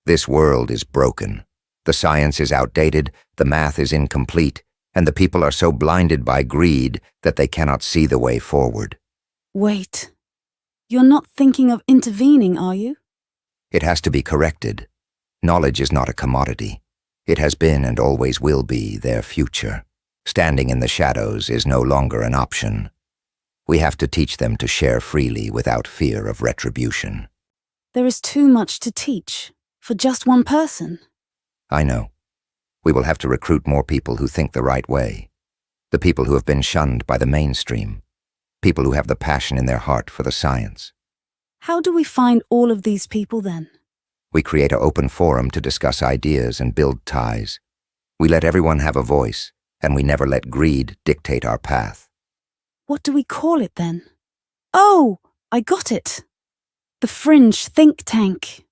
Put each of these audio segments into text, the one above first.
This world is broken. The science is outdated, the math is incomplete, and the people are so blinded by greed that they cannot see the way forward. Wait. You're not thinking of intervening, are you? It has to be corrected. Knowledge is not a commodity. It has been and always will be their future. Standing in the shadows is no longer an option. We have to teach them to share freely without fear of retribution. There is too much to teach for just one person. I know. We will have to recruit more people who think the right way. The people who have been shunned by the mainstream. People who have the passion in their heart for the science. How do we find all of these people then? We create an open forum to discuss ideas and build ties. We let everyone have a voice, and we never let greed dictate our path. What do we call it then? Oh, I got it. The Fringe think tank.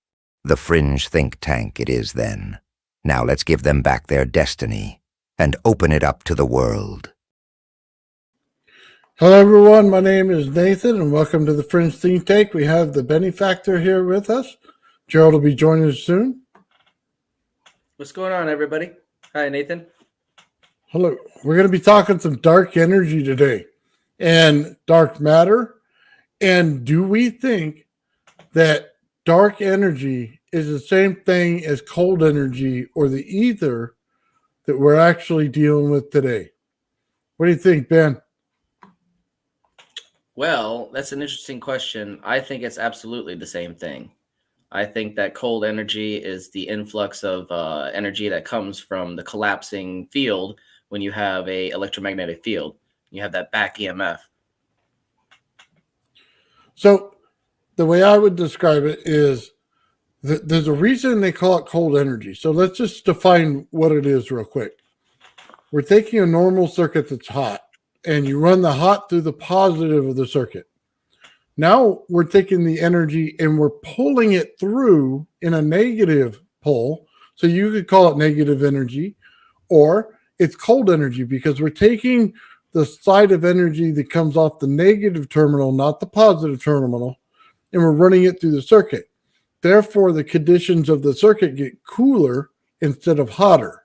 The Fringe think tank it is then. Now let's give them back their destiny and open it up to the world. Hello everyone, my name is Nathan and welcome to the Fringe Think Tank. We have the benefactor here with us. Gerald will be joining us soon. What's going on, everybody? Hi, Nathan. Hello. We're going to be talking some dark energy today and dark matter. And do we think that dark energy is the same thing as cold energy or the ether that we're actually dealing with today? What do you think, Ben? Well, that's an interesting question. I think it's absolutely the same thing. I think that cold energy is the influx of energy that comes from the collapsing field when you have a electromagnetic field. You have that back EMF. So the way I would describe it is that there's a reason they call it cold energy. So let's just define what it is real quick. We're taking a normal circuit that's hot, and you run the hot through the positive of the circuit. Now we're taking the energy and we're pulling it through in a negative pull. So you could call it negative energy, or it's cold energy because we're taking the side of energy that comes off the negative terminal, not the positive terminal, and we're running it through the circuit. Therefore, the conditions of the circuit get cooler instead of hotter.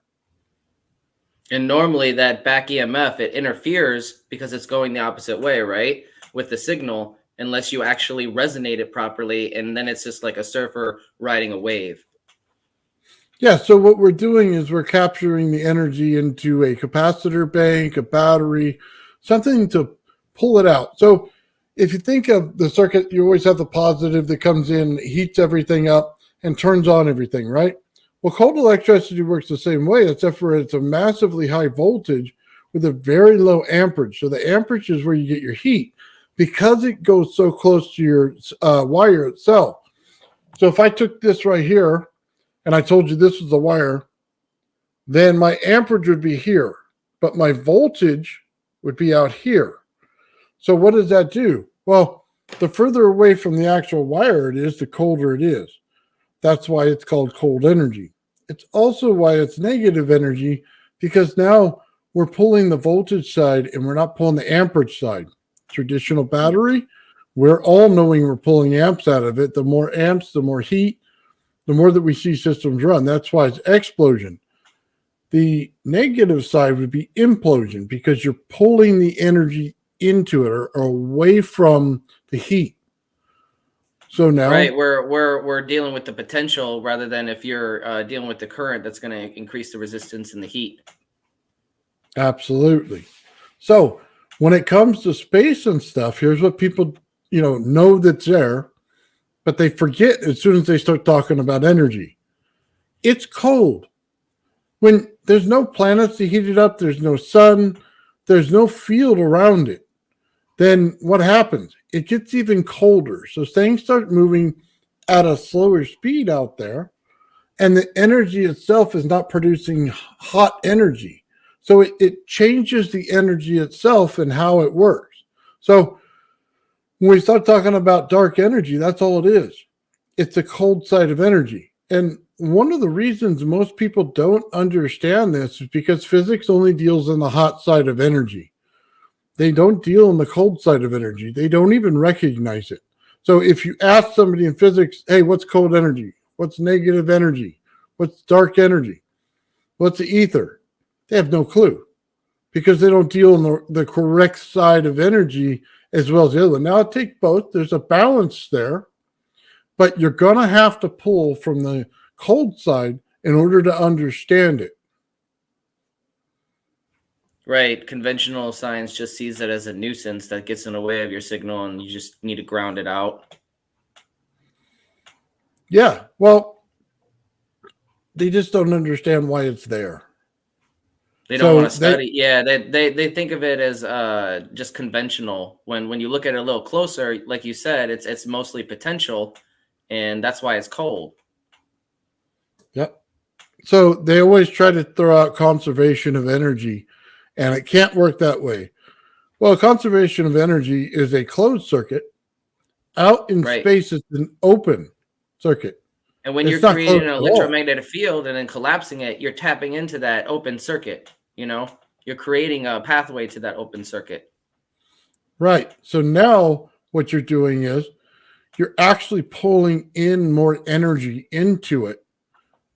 And normally that back EMF, it interferes because it's going the opposite way, right? With the signal, unless you actually resonate it properly. And then it's just like a surfer riding a wave. Yeah, so what we're doing is we're capturing the energy into a capacitor bank, a battery, something to pull it out. So if you think of the circuit, you always have the positive that comes in, heats everything up, and turns on everything, right? Well, cold electricity works the same way, except for it's a massively high voltage with a very low amperage. So the amperage is where you get your heat because it goes so close to your wire itself. So if I took this right here and I told you this was the wire, then my amperage would be here, but my voltage would be out here. So what does that do? Well, the further away from the actual wire it is, the colder it is. That's why it's called cold energy. It's also why it's negative energy, because now we're pulling the voltage side and we're not pulling the amperage side. Traditional battery, we're all knowing we're pulling amps out of it. The more amps, the more heat, the more that we see systems run. That's why it's explosion. The negative side would be implosion because you're pulling the energy into it or away from the heat. So now, right, we're dealing with the potential rather than if you're dealing with the current that's going to increase the resistance and the heat. Absolutely. So when it comes to space and stuff, here's what people know that's there, but they forget as soon as they start talking about energy. It's cold. When there's no planets to heat it up, there's no sun, there's no field around it, then what happens? It gets even colder. So things start moving at a slower speed out there, and the energy itself is not producing hot energy. So it changes the energy itself and how it works. So when we start talking about dark energy, that's all it is. It's the cold side of energy. And one of the reasons most people don't understand this is because physics only deals in the hot side of energy. They don't deal in the cold side of energy. They don't even recognize it. So if you ask somebody in physics, hey, what's cold energy? What's negative energy? What's dark energy? What's the ether? They have no clue because they don't deal in the correct side of energy as well as the other one. Now, take both. There's a balance there, but you're going to have to pull from the cold side in order to understand it. Right. Conventional science just sees it as a nuisance that gets in the way of your signal, and you just need to ground it out. Yeah. Well, they just don't understand why it's there. They don't want to study. Yeah, they think of it as just conventional. When you look at it a little closer, like you said, it's mostly potential, and that's why it's cold. Yep. So they always try to throw out conservation of energy, and it can't work that way. Well, conservation of energy is a closed circuit. Out in space, it's an open circuit. And when you're creating an electromagnetic field and then collapsing it, you're tapping into that open circuit. You know, you're creating a pathway to that open circuit. Right. So now what you're doing is you're actually pulling in more energy into it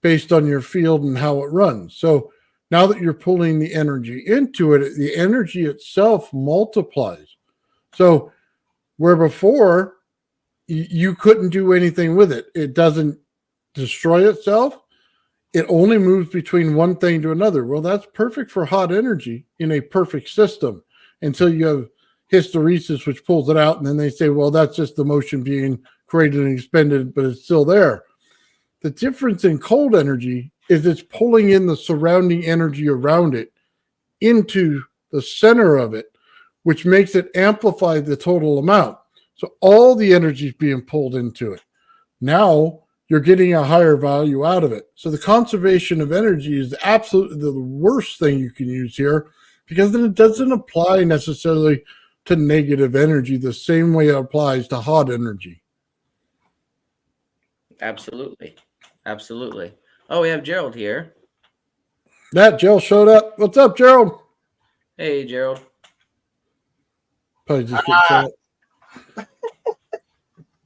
based on your field and how it runs. So now that you're pulling the energy into it, the energy itself multiplies. So where before you couldn't do anything with it, it doesn't destroy itself. It only moves between one thing to another. Well, that's perfect for hot energy in a perfect system until you have hysteresis, which pulls it out. And then they say, well, that's just the motion being created and expended, but it's still there. The difference in cold energy is it's pulling in the surrounding energy around it into the center of it, which makes it amplify the total amount. So all the energy is being pulled into it. Now you're getting a higher value out of it. So the conservation of energy is absolutely the worst thing you can use here, because then it doesn't apply necessarily to negative energy the same way it applies to hot energy. Absolutely. Absolutely. Oh, we have Gerald here. That Gerald showed up. What's up, Gerald? Hey, Gerald. Probably just getting set up.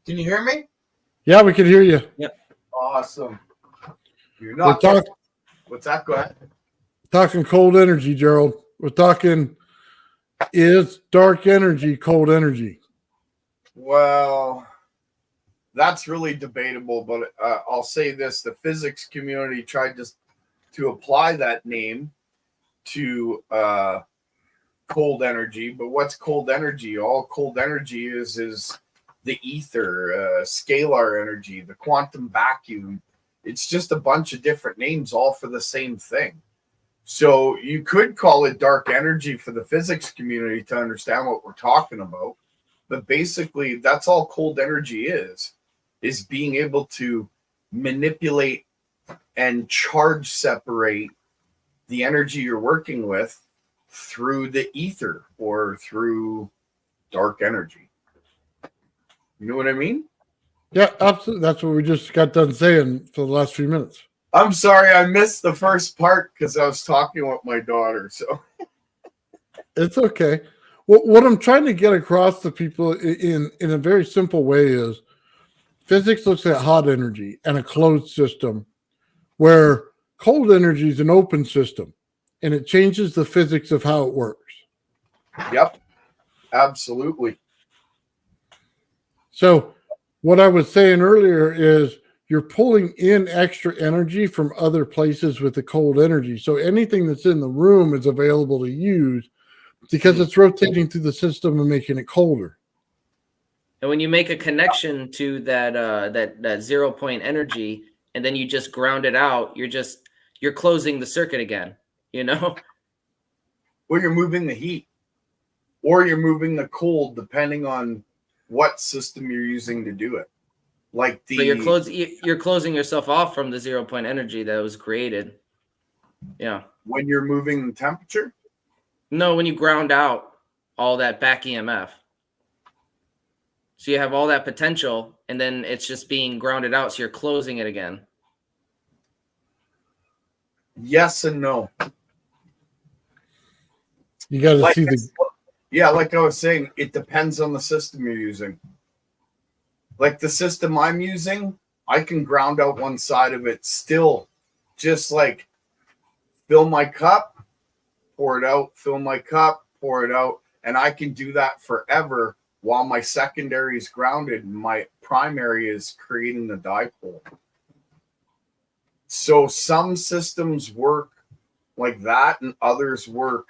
Can you hear me? Yeah, we can hear you. Yep. Awesome. You're not. What's that? Go ahead. Talking cold energy, Gerald. We're talking, is dark energy cold energy? Well, that's really debatable, but I'll say this. The physics community tried to apply that name to cold energy, but what's cold energy? All cold energy is the ether, scalar energy, the quantum vacuum. It's just a bunch of different names, all for the same thing. So you could call it dark energy for the physics community to understand what we're talking about. But basically, that's all cold energy is being able to manipulate and charge separate the energy you're working with through the ether or through dark energy. You know what I mean? Yeah, absolutely. That's what we just got done saying for the last few minutes. I'm sorry, I missed the first part because I was talking with my daughter. So it's okay. What I'm trying to get across to people in a very simple way is physics looks at hot energy and a closed system, where cold energy is an open system, and it changes the physics of how it works. Yep, absolutely. So what I was saying earlier is you're pulling in extra energy from other places with the cold energy. So anything that's in the room is available to use because it's rotating through the system and making it colder. And when you make a connection to that 0 point energy, and then you just ground it out, you're closing the circuit again, you know? Well, you're moving the heat or you're moving the cold, depending on what system you're using to do it. But you're closing yourself off from the 0 point energy that was created. Yeah. When you're moving the temperature? No, when you ground out all that back EMF. So you have all that potential, and then it's just being grounded out, so you're closing it again. Yes and no. You got to see the... Yeah, like I was saying, it depends on the system you're using. Like the system I'm using, I can ground out one side of it, still just like fill my cup, pour it out, fill my cup, pour it out. And I can do that forever while my secondary is grounded and my primary is creating the dipole. So some systems work like that and others work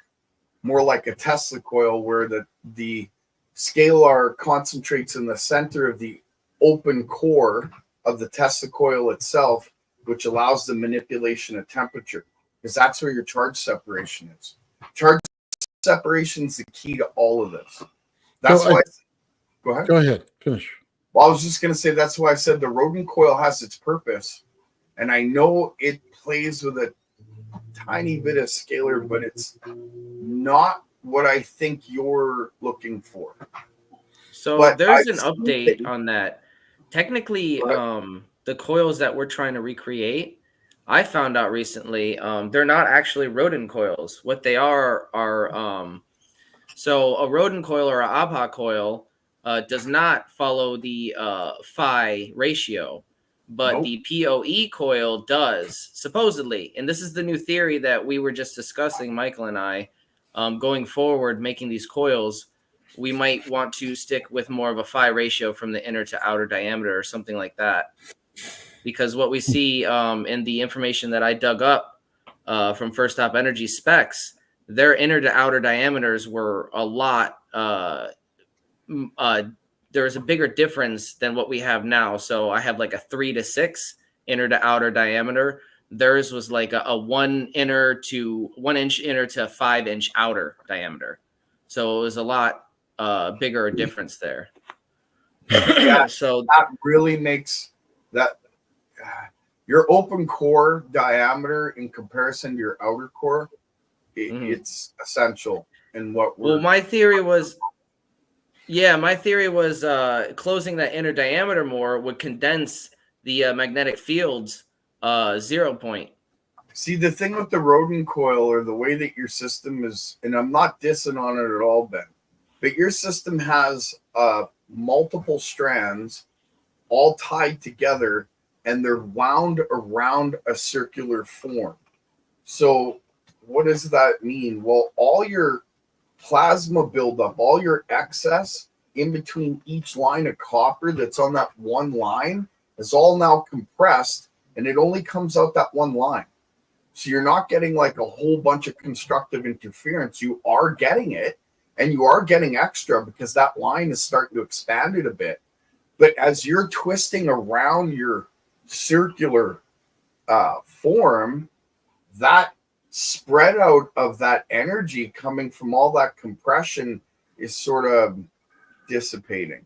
more like a Tesla coil, where the scalar concentrates in the center of the open core of the Tesla coil itself, which allows the manipulation of temperature, because that's where your charge separation is. Charge separation is the key to all of this. That's why. Go ahead. Go ahead. Finish. Well, I was just going to say that's why I said the rodent coil has its purpose, and I know it plays with a tiny bit of scalar, but it's not what I think you're looking for. So But there's an update on that. Technically, Right. The coils that we're trying to recreate, I found out recently, they're not actually rodent coils. What they are so a rodent coil or a ABHA coil does not follow the phi ratio, but Nope. the PoE coil does, supposedly. And this is the new theory that we were just discussing, Michael and I. Going forward, making these coils, we might want to stick with more of a phi ratio from the inner to outer diameter or something like that. Because what we see in the information that I dug up from First Stop Energy specs, their inner to outer diameters were a lot. There was a bigger difference than what we have now. So I have like a 3 to 6 inner to outer diameter. Theirs was like a 1 inch inner to 5 inch outer diameter. So it was a lot bigger difference there. Yeah, so that really makes that your open core diameter in comparison to your outer core, it's essential in what we're. Well, my theory was closing that inner diameter more would condense the magnetic field's 0 point. See, the thing with the rodent coil, or the way that your system is, and I'm not dissing on it at all, Ben, but your system has multiple strands all tied together, and they're wound around a circular form. So what does that mean? Well, all your plasma buildup, all your excess in between each line of copper that's on that one line is all now compressed, and it only comes out that one line. So you're not getting like a whole bunch of constructive interference. You are getting it, and you are getting extra because that line is starting to expand it a bit. But as you're twisting around your circular form, that spread out of that energy coming from all that compression is sort of dissipating.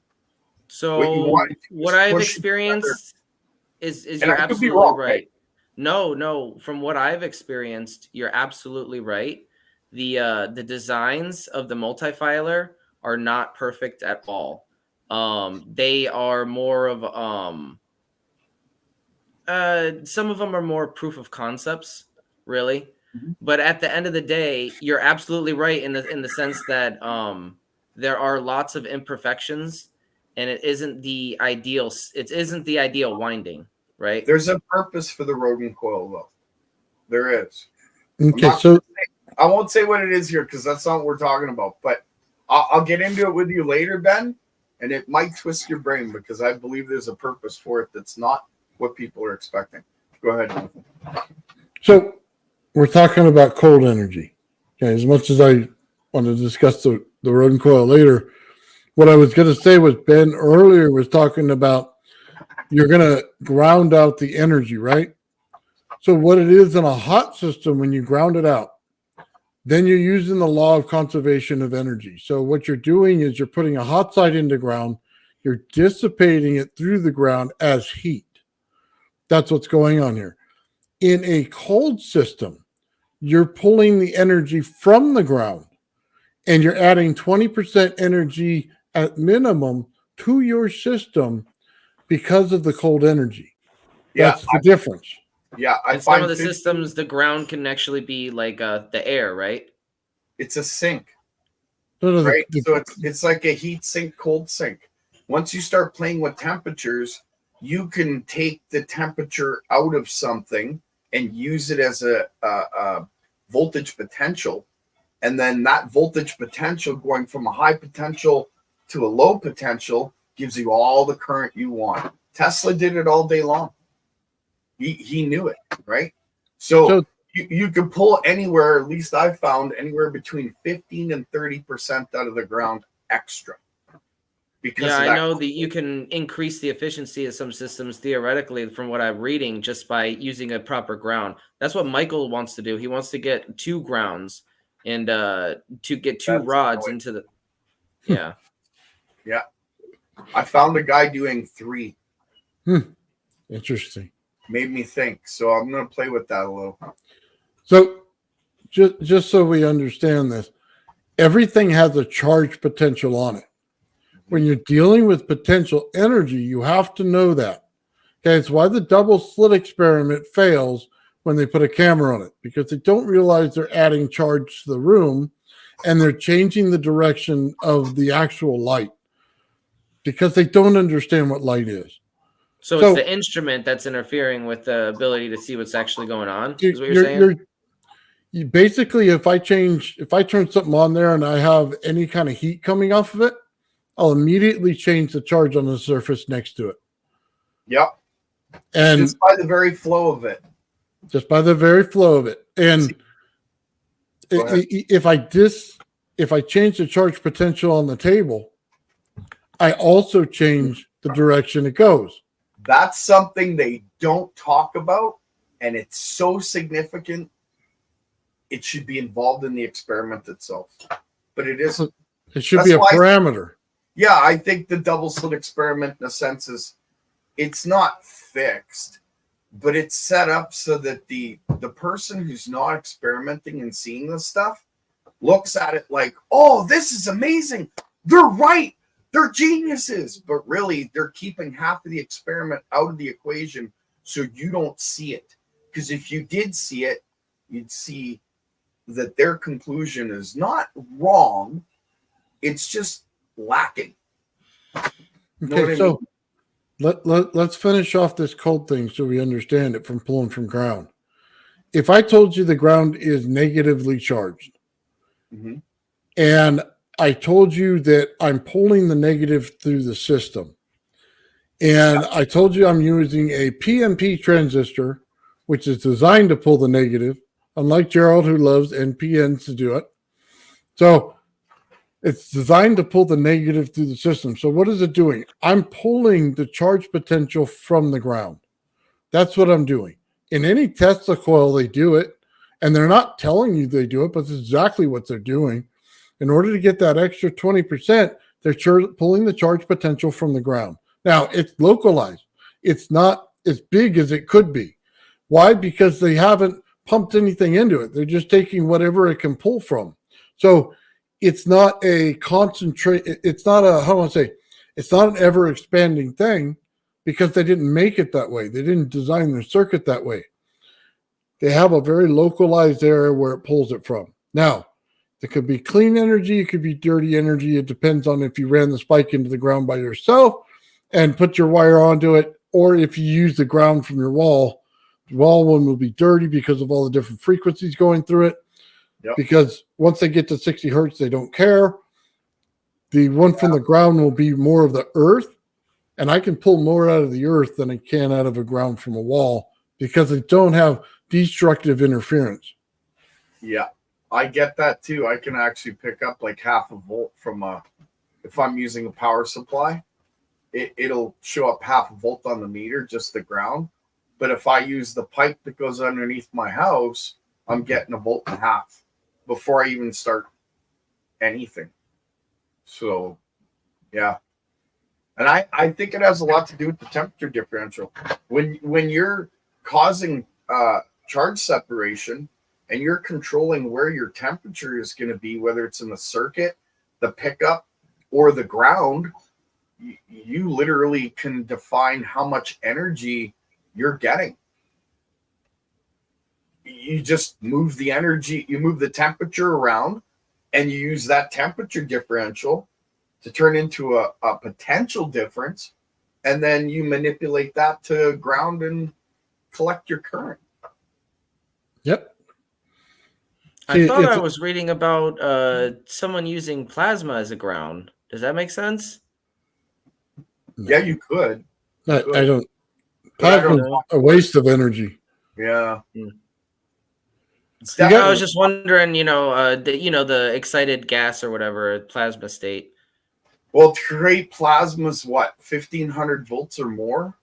So what I've experienced is you're absolutely right. No, from what I've experienced, you're absolutely right. The designs of the multifilar are not perfect at all. They are more of some of them are more proof of concepts, really. But at the end of the day, you're absolutely right in the sense that there are lots of imperfections, and it isn't the ideal. It isn't the ideal winding, right? There's a purpose for the rodent coil, though. There is. Okay, so I won't say what it is here because that's not what we're talking about. But I'll get into it with you later, Ben, and it might twist your brain because I believe there's a purpose for it that's not what people are expecting. Go ahead. So we're talking about cold energy. Okay, as much as I want to discuss the rodent coil later, what I was going to say was Ben earlier was talking about you're going to ground out the energy, right? So what it is in a hot system, when you ground it out, then you're using the law of conservation of energy. So what you're doing is you're putting a hot side into ground, you're dissipating it through the ground as heat. That's what's going on here. In a cold system, you're pulling the energy from the ground and you're adding 20% energy at minimum to your system because of the cold energy. That's the difference. Yeah, in some of the systems, the ground can actually be like the air, right? It's a sink, No, right? So it's like a heat sink, cold sink. Once you start playing with temperatures, you can take the temperature out of something and use it as a voltage potential. And then that voltage potential going from a high potential to a low potential gives you all the current you want. Tesla did it all day long. He knew it, right? So you can pull anywhere, at least I've found, anywhere between 15 and 30% out of the ground extra. Because I know that you can increase the efficiency of some systems theoretically from what I'm reading just by using a proper ground. That's what Michael wants to do. He wants to get 2 grounds and to get 2 rods into the Yeah. I found a guy doing 3. Interesting. Made me think. So I'm going to play with that a little. So just so we understand this, everything has a charge potential on it. When you're dealing with potential energy, you have to know that. Okay, it's why the double slit experiment fails when they put a camera on it, because they don't realize they're adding charge to the room and they're changing the direction of the actual light because they don't understand what light is. So it's the instrument that's interfering with the ability to see what's actually going on, is what you're saying? You basically, if I turn something on there and I have any kind of heat coming off of it, I'll immediately change the charge on the surface next to it. Yep. And just by the very flow of it. And if I change the charge potential on the table, I also change the direction it goes. That's something they don't talk about, and it's so significant. It should be involved in the experiment itself, but it isn't. It should be a parameter. I think the double slit experiment, in a sense, it's not fixed, but it's set up so that the person who's not experimenting and seeing this stuff looks at it like, oh, this is amazing. They're right. They're geniuses. But really, they're keeping half of the experiment out of the equation so you don't see it. Because if you did see it, you'd see that their conclusion is not wrong. It's just lacking. Okay, so let's finish off this cold thing so we understand it from pulling from ground. If I told you the ground is negatively charged, and I told you that I'm pulling the negative through the system, and I told you I'm using a PNP transistor, which is designed to pull the negative, unlike Gerald, who loves NPNs to do it. So it's designed to pull the negative through the system. So what is it doing? I'm pulling the charge potential from the ground. That's what I'm doing. In any Tesla coil, they do it, and they're not telling you they do it, but it's exactly what they're doing. In order to get that extra 20%, they're pulling the charge potential from the ground. Now, it's localized. It's not as big as it could be. Why? Because they haven't pumped anything into it. They're just taking whatever it can pull from. So it's not a concentrate. It's not a, how do I say? It's not an ever expanding thing because they didn't make it that way. They didn't design their circuit that way. They have a very localized area where it pulls it from. Now, it could be clean energy. It could be dirty energy. It depends on if you ran the spike into the ground by yourself and put your wire onto it, or if you use the ground from your wall. The wall one will be dirty because of all the different frequencies going through it. Yep. Because once they get to 60 hertz, they don't care. The one from the ground will be more of the earth, and I can pull more out of the earth than I can out of a ground from a wall because they don't have destructive interference. Yeah, I get that too. I can actually pick up like half a volt from if I'm using a power supply, it'll show up half a volt on the meter, just the ground. But if I use the pipe that goes underneath my house, I'm getting a volt and a half before I even start anything. So, yeah. And I think it has a lot to do with the temperature differential. When you're causing charge separation and you're controlling where your temperature is going to be, whether it's in the circuit, the pickup, or the ground, you literally can define how much energy you're getting. You just move the energy, you move the temperature around, and you use that temperature differential to turn into a potential difference and then you manipulate that to ground and collect your current. Yep. I thought I it's- was reading about someone using plasma as a ground. Does that make sense? No. Yeah, you could. I don't. But I don't Plasma's know. a waste of energy. Yeah. Hmm. It's You got- I was just wondering, the excited gas or whatever, plasma state. Well, to create plasma's what, 1500 volts or more?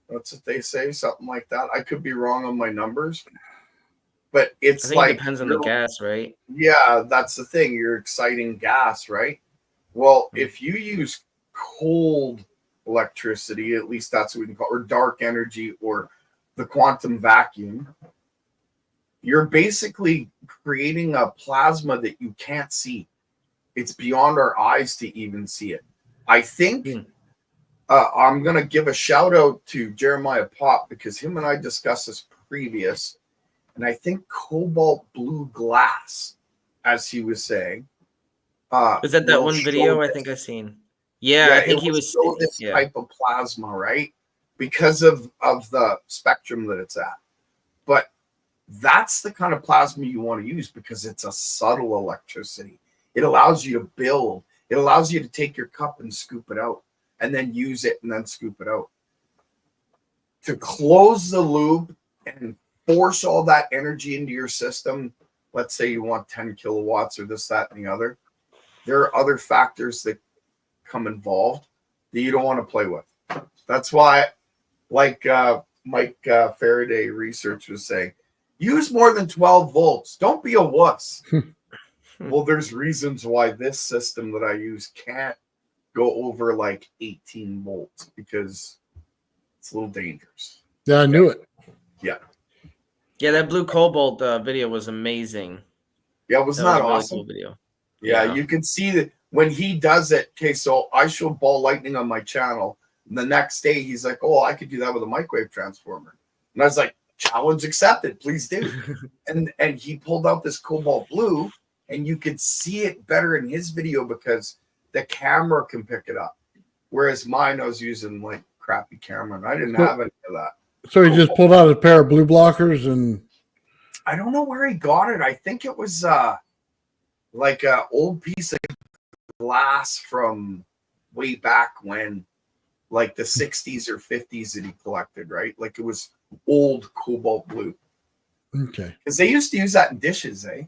That's what they say, something like that. I could be wrong on my numbers, but I it's think like it depends on the gas, right? Yeah, that's the thing. You're exciting gas, right? Well, if you use cold electricity, at least that's what we can call it, or dark energy, or the quantum vacuum, you're basically creating a plasma that you can't see. It's beyond our eyes to even see it. I think I'm going to give a shout out to Jeremiah Pop because him and I discussed this previous. And I think cobalt blue glass, as he was saying. Is that will one show video I this. think I've seen? Yeah, I think it he will was. show this Yeah. type of plasma, right? Because of the spectrum that it's at. But that's the kind of plasma you want to use because it's a subtle electricity. It allows you to build. It allows you to take your cup and scoop it out and then use it and then scoop it out. To close the loop and force all that energy into your system, let's say you want 10 kilowatts or this, that, and the other, there are other factors that come involved that you don't want to play with. That's why, like Mike Faraday research was saying, use more than 12 volts. Don't be a wuss. Well, there's reasons why this system that I use can't go over like 18 volts because it's a little dangerous. Yeah, I knew it. Yeah. Yeah, that blue cobalt video was amazing. Yeah, was That not was a really awesome. cool video. Yeah, you can see that when he does it. Okay, so I show ball lightning on my channel. And the next day, he's like, "Oh, I could do that with a microwave transformer." And I was like, "Challenge accepted. Please do." and he pulled out this cobalt blue, and you could see it better in his video because the camera can pick it up. Whereas mine, I was using like crappy camera, and I didn't have any of that. So he just pulled out a pair of blue blockers and I don't know where he got it. I think it was like an old piece of glass from way back when, like the 60s or 50s that he collected, right? Like it was old cobalt blue. okay. Because they used to use that in dishes, eh?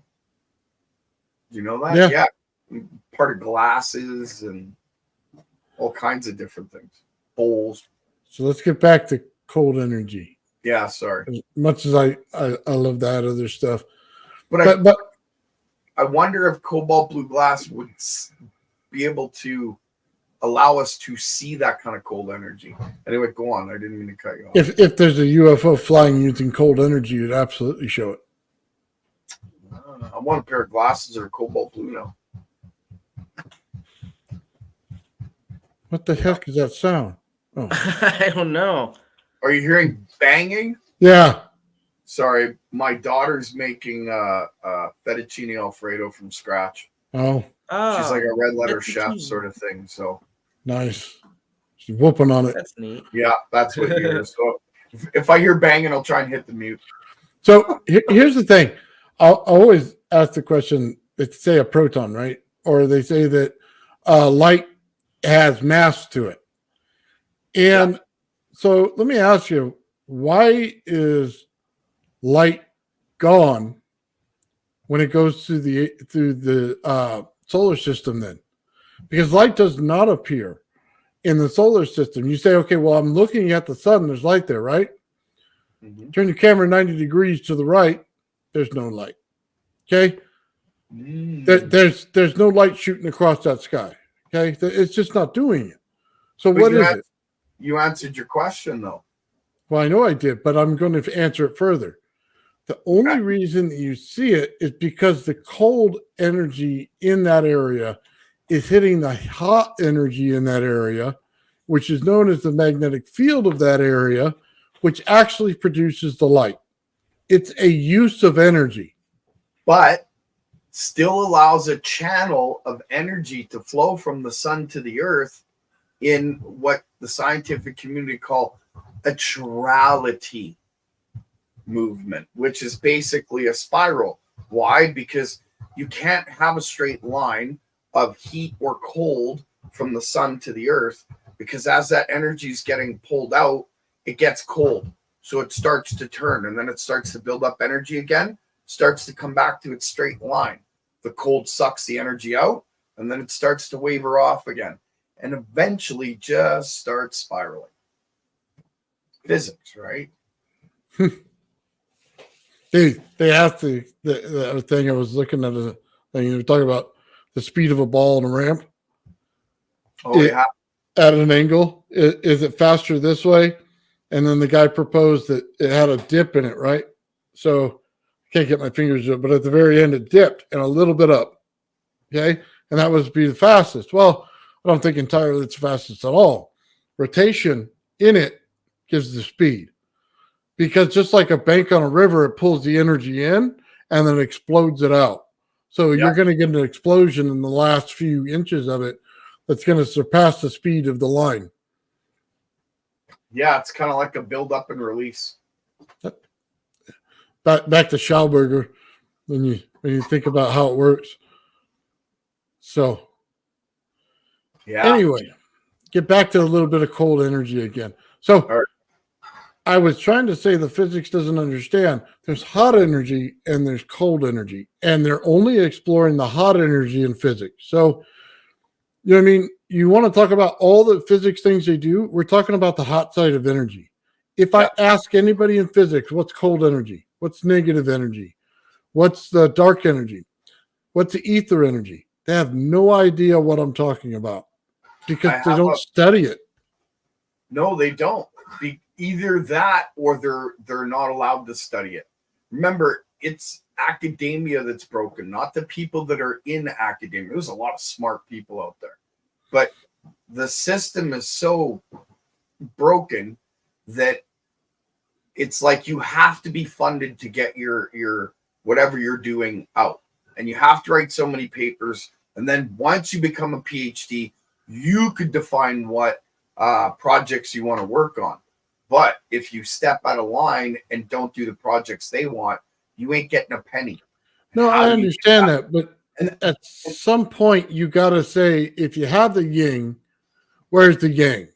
Do you know that? Yeah. Part of glasses and all kinds of different things. Bowls. So let's get back to cold energy. Yeah, sorry. As much as I love that other stuff. But But I wonder if cobalt blue glass would be able to allow us to see that kind of cold energy. Anyway, go on. I didn't mean to cut you off. if there's a UFO flying using cold energy, it'd absolutely show it. I want a pair of glasses that are cobalt blue now. What the heck is that sound? Oh, I don't know. Are you hearing banging? yeah. Sorry, my daughter's making fettuccine Alfredo from scratch. Oh, Oh, She's like a red letter fettuccine. chef sort of thing. So nice. She's whooping on it. That's neat. yeah, that's what you hear. So if I hear banging, I'll try and hit the mute. So here's the thing. I'll always ask the question. They say a proton, right? Or they say that light has mass to it. And so let me ask you, why is light gone when it goes through the solar system then? Because light does not appear in the solar system. You say, okay, well, I'm looking at the sun. There's light there, right? Mm-hmm. Turn your camera 90 degrees to the right. There's no light. Okay. There's no light shooting across that sky. Okay. It's just not doing it. So But what is it? You answered your question though. Well, I know I did, but I'm going to answer it further. The only reason that you see it is because the cold energy in that area is hitting the hot energy in that area, which is known as the magnetic field of that area, which actually produces the light. It's a use of energy. But still allows a channel of energy to flow from the sun to the earth in what the scientific community call a chirality movement, which is basically a spiral. Why? Because you can't have a straight line of heat or cold from the sun to the earth, because as that energy is getting pulled out, it gets cold. So it starts to turn, and then it starts to build up energy again, starts to come back to its straight line. The cold sucks the energy out, and then it starts to waver off again, and eventually just starts spiraling. Physics, right? They asked the thing. I was looking at a thing. You were talking about the speed of a ball on a ramp. Yeah. At an angle. Is it faster this way? And then the guy proposed that it had a dip in it, right? So I can't get my fingers to it, but at the very end it dipped and a little bit up. Okay. And that was be the fastest. Well, I don't think entirely it's fastest at all. Rotation in it gives the speed. Because just like a bank on a river, it pulls the energy in and then explodes it out. So you're going to get an explosion in the last few inches of it that's going to surpass the speed of the line. Yeah, it's kind of like a build up and release. Back to Schauberger when you think about how it works. So anyway, get back to a little bit of cold energy again. So I was trying to say the physics doesn't understand. There's hot energy and there's cold energy, and they're only exploring the hot energy in physics. So, you know what I mean? You want to talk about all the physics things they do? We're talking about the hot side of energy. If I ask anybody in physics, what's cold energy? What's negative energy? What's the dark energy? What's the ether energy? They have no idea what I'm talking about because they don't study it. No, they don't. Either that or they're not allowed to study it. Remember, it's academia that's broken, not the people that are in academia. There's a lot of smart people out there, but the system is so broken that it's like you have to be funded to get your whatever you're doing out, and you have to write so many papers, and then once you become a PhD, you could define what projects you want to work on. But if you step out of line and don't do the projects they want, you ain't getting a penny. No, I understand that. But at some point, you got to say, if you have the yin, where's the yang?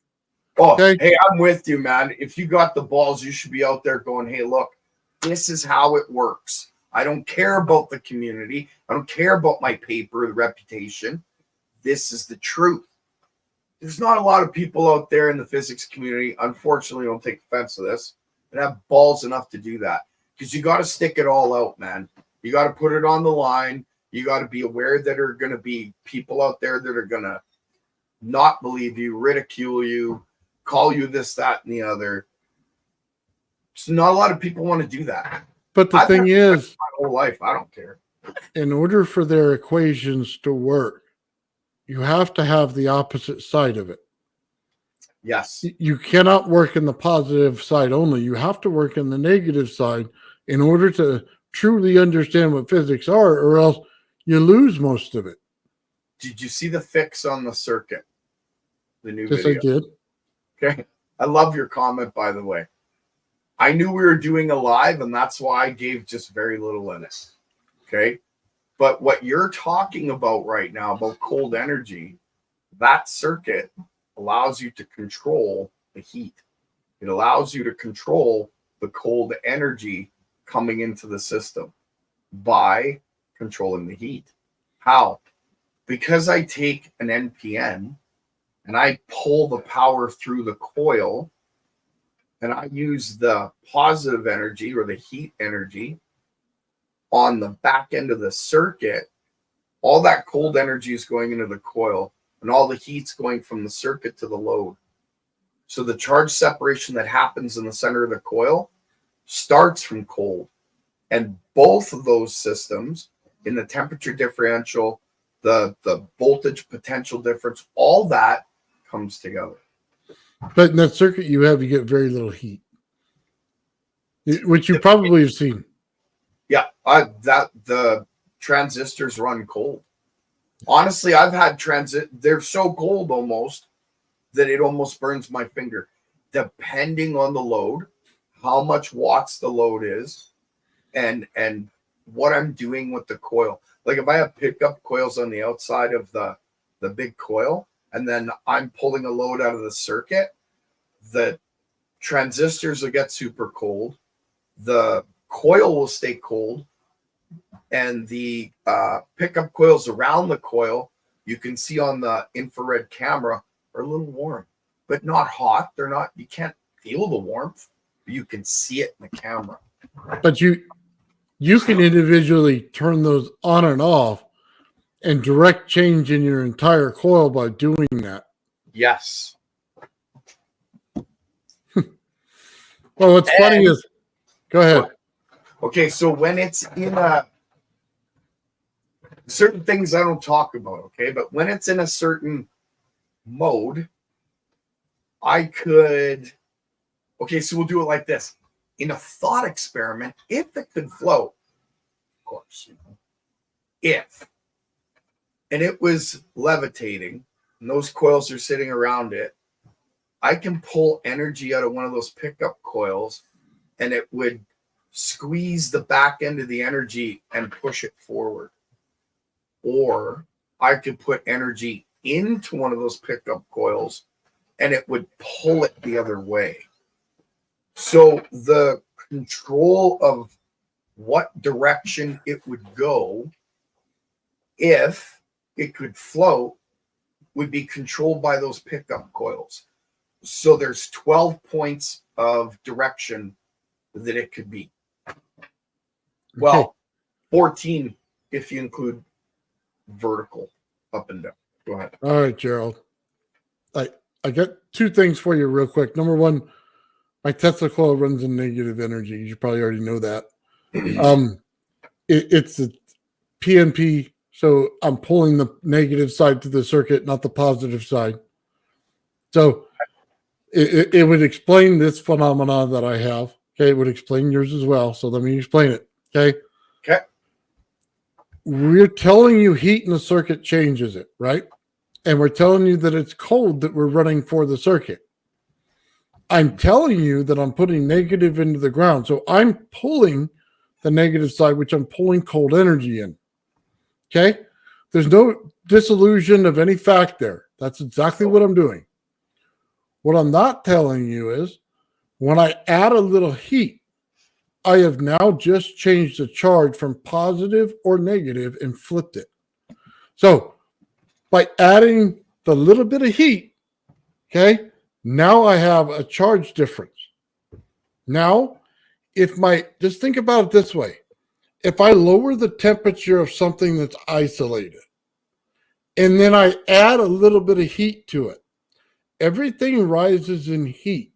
Oh, okay? Hey, I'm with you, man. If you got the balls, you should be out there going, hey, look, this is how it works. I don't care about the community. I don't care about my paper, the reputation. This is the truth. There's not a lot of people out there in the physics community, unfortunately, don't take offense to this, that have balls enough to do that. Because you got to stick it all out, man. You got to put it on the line. You got to be aware that there are going to be people out there that are going to not believe you, ridicule you, call you this, that, and the other. So not a lot of people want to do that. But the thing is, my whole life, I don't care. In order for their equations to work, you have to have the opposite side of it. Yes. You cannot work in the positive side only. You have to work in the negative side in order to truly understand what physics are, or else you lose most of it. Did you see the fix on the circuit? The new video? Yes, I did. Okay. I love your comment, by the way. I knew we were doing a live, and that's why I gave just very little in it. Okay. But what you're talking about right now, about cold energy, that circuit allows you to control the heat. It allows you to control the cold energy coming into the system by controlling the heat. How? Because I take an NPN and I pull the power through the coil, and I use the positive energy or the heat energy on the back end of the circuit, all that cold energy is going into the coil, and all the heat's going from the circuit to the load. So the charge separation that happens in the center of the coil starts from cold. And both of those systems, in the temperature differential, the voltage potential difference, all that comes together. But in that circuit you have, you get very little heat, which you probably have seen. Yeah, the transistors run cold. Honestly, I've had they're so cold almost that it almost burns my finger, depending on the load, how much watts the load is, and what I'm doing with the coil. Like if I have pickup coils on the outside of the big coil, and then I'm pulling a load out of the circuit, the transistors will get super cold, the coil will stay cold, and the pickup coils around the coil, you can see on the infrared camera, are a little warm, but not hot. They're not, you can't feel the warmth, but you can see it in the camera. But you can individually turn those on and off and direct change in your entire coil by doing that. Yes. Well, what's funny is, go ahead. Okay, so when it's in a certain things I don't talk about, okay, but when it's in a certain mode, I could, okay, so we'll do it like this. In a thought experiment, if it could float, of course, if, and it was levitating, and those coils are sitting around it, I can pull energy out of one of those pickup coils, and it would squeeze the back end of the energy and push it forward. Or I could put energy into one of those pickup coils, and it would pull it the other way. So the control of what direction it would go, if it could float, would be controlled by those pickup coils. So there's 12 points of direction that it could be. Well, Okay. 14 if you include vertical up and down. Go ahead. All right, Gerald. I got two things for you real quick. Number one, my Tesla coil runs in negative energy. You probably already know that. It's a PNP, so I'm pulling the negative side to the circuit, not the positive side. So it would explain this phenomenon that I have. Okay, it would explain yours as well. So let me explain it. Okay. Okay. We're telling you heat in the circuit changes it, right? And we're telling you that it's cold that we're running for the circuit. I'm telling you that I'm putting negative into the ground. So I'm pulling the negative side, which I'm pulling cold energy in. Okay? There's no disillusion of any fact there. That's exactly what I'm doing. What I'm not telling you is when I add a little heat, I have now just changed the charge from positive or negative and flipped it. So by adding the little bit of heat, okay, now I have a charge difference. Now, just think about it this way. If I lower the temperature of something that's isolated, and then I add a little bit of heat to it, everything rises in heat.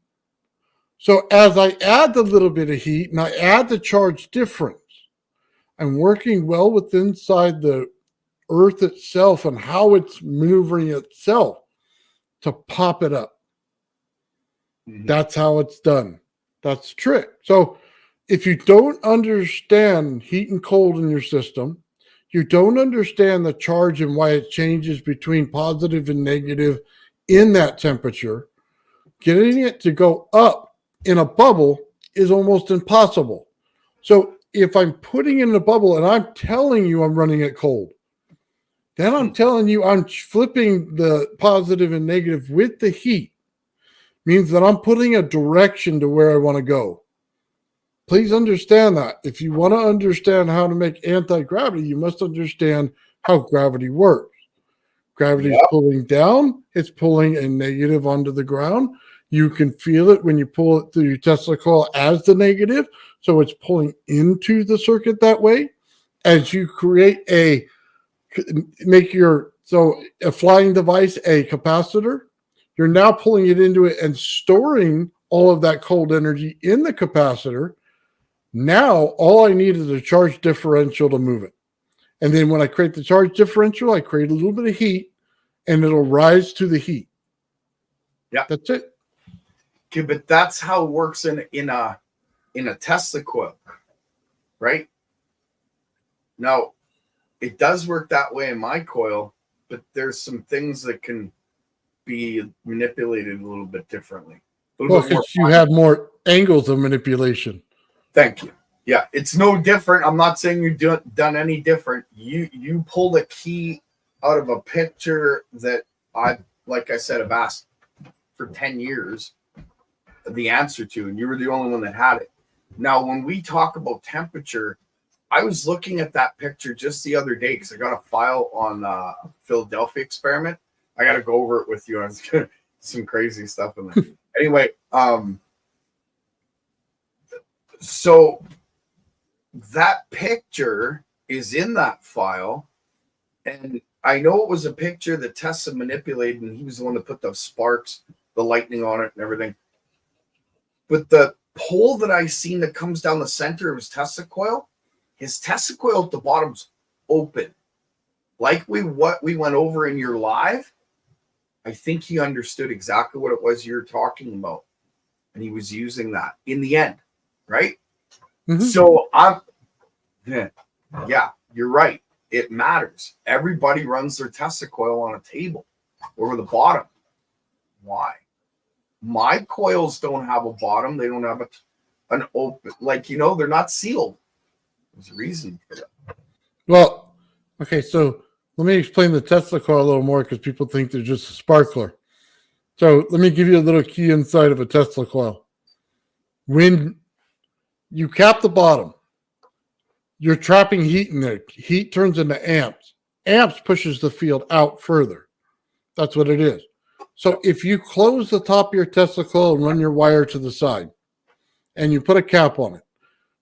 So as I add the little bit of heat and I add the charge difference, I'm working well with inside the Earth itself and how it's maneuvering itself to pop it up. Mm-hmm. That's how it's done. That's the trick. So if you don't understand heat and cold in your system, you don't understand the charge and why it changes between positive and negative in that temperature, getting it to go up in a bubble is almost impossible. So if I'm putting in a bubble and I'm telling you I'm running it cold, then I'm telling you I'm flipping the positive and negative with the heat, means that I'm putting a direction to where I want to go. Please understand that. If you want to understand how to make anti-gravity, you must understand how gravity works. Gravity is pulling down. It's pulling a negative onto the ground. You can feel it when you pull it through your Tesla coil as the negative. So it's pulling into the circuit that way. As you create a flying device, a capacitor, you're now pulling it into it and storing all of that cold energy in the capacitor. Now, all I need is a charge differential to move it. And then when I create the charge differential, I create a little bit of heat, and it'll rise to the heat. Yeah. That's it. Okay, but that's how it works in a Tesla coil, right? Now, it does work that way in my coil, but there's some things that can be manipulated a little bit differently. Well, because you have more angles of manipulation. Thank you. Yeah, it's no different. I'm not saying you've done any different. You pulled a key out of a picture that like I said, have asked for 10 years the answer to, and you were the only one that had it. Now, when we talk about temperature, I was looking at that picture just the other day because I got a file on Philadelphia experiment. I got to go over it with you on some crazy stuff in there. Anyway, so that picture is in that file, and I know it was a picture that Tesla manipulated, and he was the one that put the sparks, the lightning on it and everything. But the pole that I seen that comes down the center of his Tesla coil, his Tesla coil at the bottom's open. Like what we went over in your live, I think he understood exactly what it was you're talking about. And he was using that in the end, right? Mm-hmm. So yeah, you're right. It matters. Everybody runs their Tesla coil on a table over the bottom. Why? My coils don't have a bottom. They don't have an open, they're not sealed. There's a reason for that. Well, okay, so let me explain the Tesla coil a little more because people think they're just a sparkler. So let me give you a little key inside of a Tesla coil. When you cap the bottom, you're trapping heat in there. Heat turns into amps. Amps pushes the field out further. That's what it is. So if you close the top of your Tesla coil and run your wire to the side and you put a cap on it,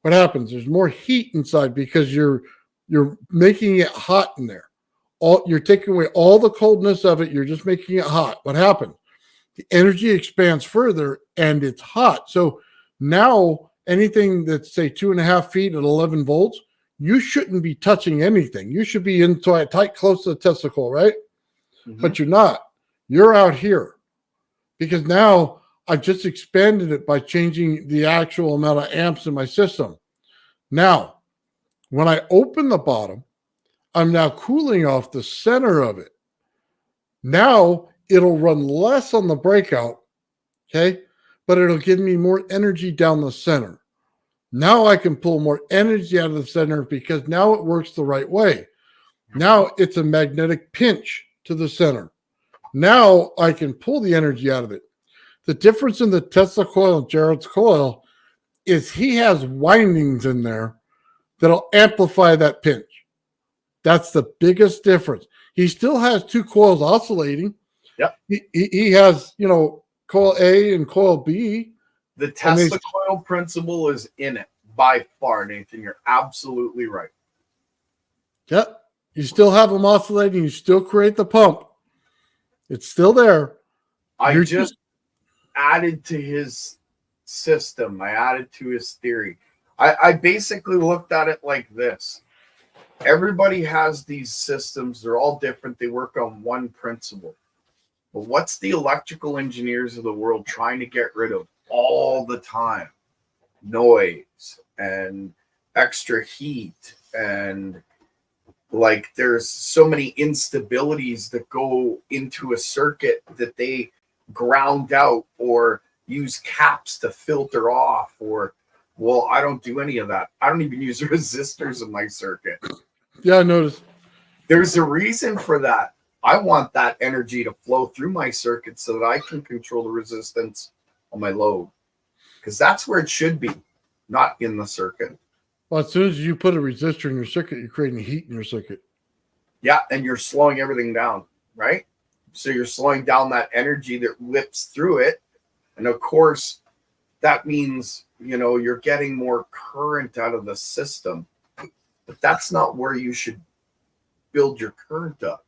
what happens? There's more heat inside because you're making it hot in there. You're taking away all the coldness of it. You're just making it hot. What happened? The energy expands further and it's hot. So now anything that's, say, 2.5 feet at 11 volts, you shouldn't be touching anything. You should be tight close to the Tesla coil, right? Mm-hmm. But you're not. You're out here because now I've just expanded it by changing the actual amount of amps in my system. Now, when I open the bottom, I'm now cooling off the center of it. Now it'll run less on the breakout, okay? But it'll give me more energy down the center. Now I can pull more energy out of the center because now it works the right way. Now it's a magnetic pinch to the center. Now I can pull the energy out of it. The difference in the Tesla coil and Jared's coil is he has windings in there that'll amplify that pinch. That's the biggest difference. He still has two coils oscillating. Yep. He has, coil A and coil B. The Tesla coil principle is in it by far, Nathan. You're absolutely right. Yep. You still have them oscillating. You still create the pump. It's still there. I just added to his system. I added to his theory. I basically looked at it like this. Everybody has these systems. They're all different. They work on one principle. But what's the electrical engineers of the world trying to get rid of all the time? Noise and extra heat and there's so many instabilities that go into a circuit that they ground out or use caps to filter off I don't do any of that. I don't even use resistors in my circuit. Yeah, I noticed. There's a reason for that. I want that energy to flow through my circuit so that I can control the resistance on my load because that's where it should be, not in the circuit. Well, as soon as you put a resistor in your circuit, you're creating heat in your circuit. Yeah, and you're slowing everything down, right? So you're slowing down that energy that whips through it. And of course, that means, you're getting more current out of the system. But that's not where you should build your current up.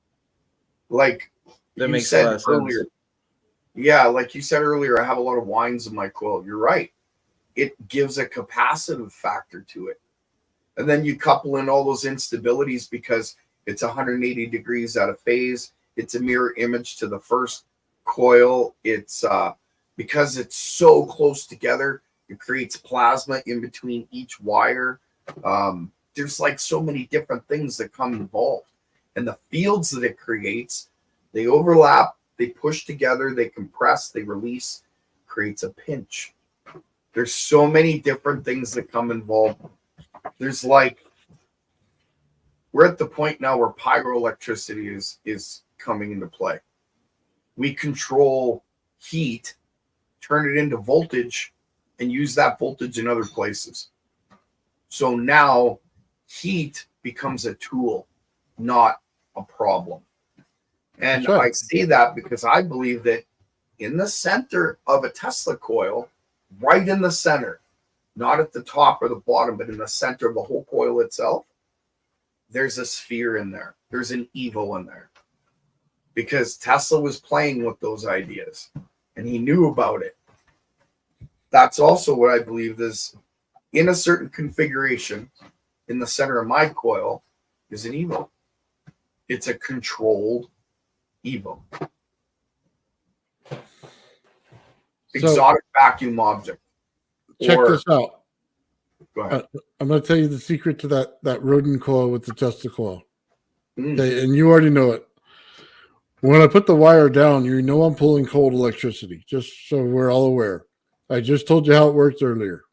Like that you makes said a lot of earlier. sense. Yeah, like you said earlier, I have a lot of winds in my coil. You're right. It gives a capacitive factor to it. And then you couple in all those instabilities because it's 180 degrees out of phase. It's a mirror image to the first coil. It's because it's so close together, it creates plasma in between each wire. There's so many different things that come involved. And the fields that it creates, they overlap, They push together, they compress, they release, creates a pinch. There's so many different things that come involved. There's like, we're at the point now where pyroelectricity is coming into play. We control heat, turn it into voltage, and use that voltage in other places. So now heat becomes a tool, not a problem. And That's right. I say that because I believe that in the center of a Tesla coil, right in the center, not at the top or the bottom, but in the center of the whole coil itself, there's a sphere in there. There's an evil in there. Because Tesla was playing with those ideas and he knew about it. That's also what I believe is in a certain configuration in the center of my coil is an evil. It's a controlled evil. Exotic vacuum object. Check this out. Go ahead. I'm going to tell you the secret to that rodent coil with the Tesla coil. Mm. Okay, and you already know it. When I put the wire down, you know I'm pulling cold electricity, just so we're all aware. I just told you how it works earlier.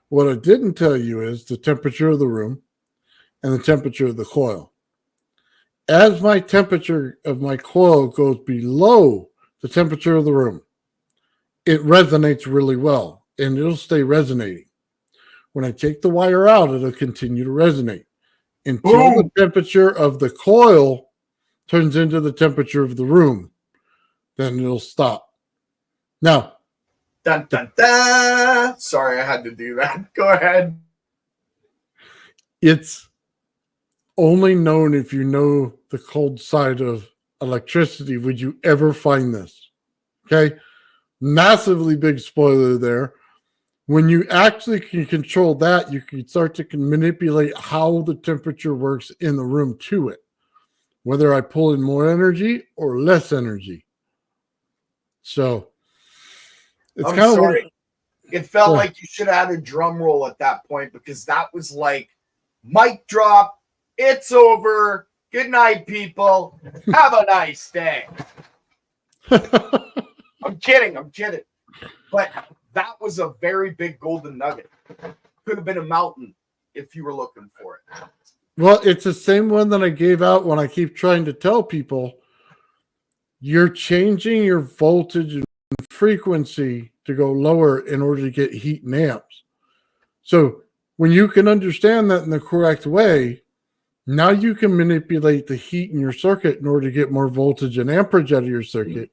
What I didn't tell you is the temperature of the room and the temperature of the coil. As my temperature of my coil goes below the temperature of the room, it resonates really well, and it'll stay resonating. When I take the wire out, it'll continue to resonate until the temperature of the coil turns into the temperature of the room. Then it'll stop. Now, dun, dun, dun. Sorry, I had to do that. Go ahead. It's only known if you know the cold side of electricity would you ever find this. Okay? Massively big spoiler there. When you actually can control that, you can start to manipulate how the temperature works in the room to it. Whether I pull in more energy or less energy. So it's I'm kind of sorry. It felt like you should have had a drum roll at that point because that was like mic drop. It's over. Good night, people. Have a nice day. I'm kidding. But that was a very big golden nugget. Could have been a mountain if you were looking for it. Well, it's the same one that I gave out when I keep trying to tell people you're changing your voltage and frequency to go lower in order to get heat and amps. So when you can understand that in the correct way, now you can manipulate the heat in your circuit in order to get more voltage and amperage out of your circuit.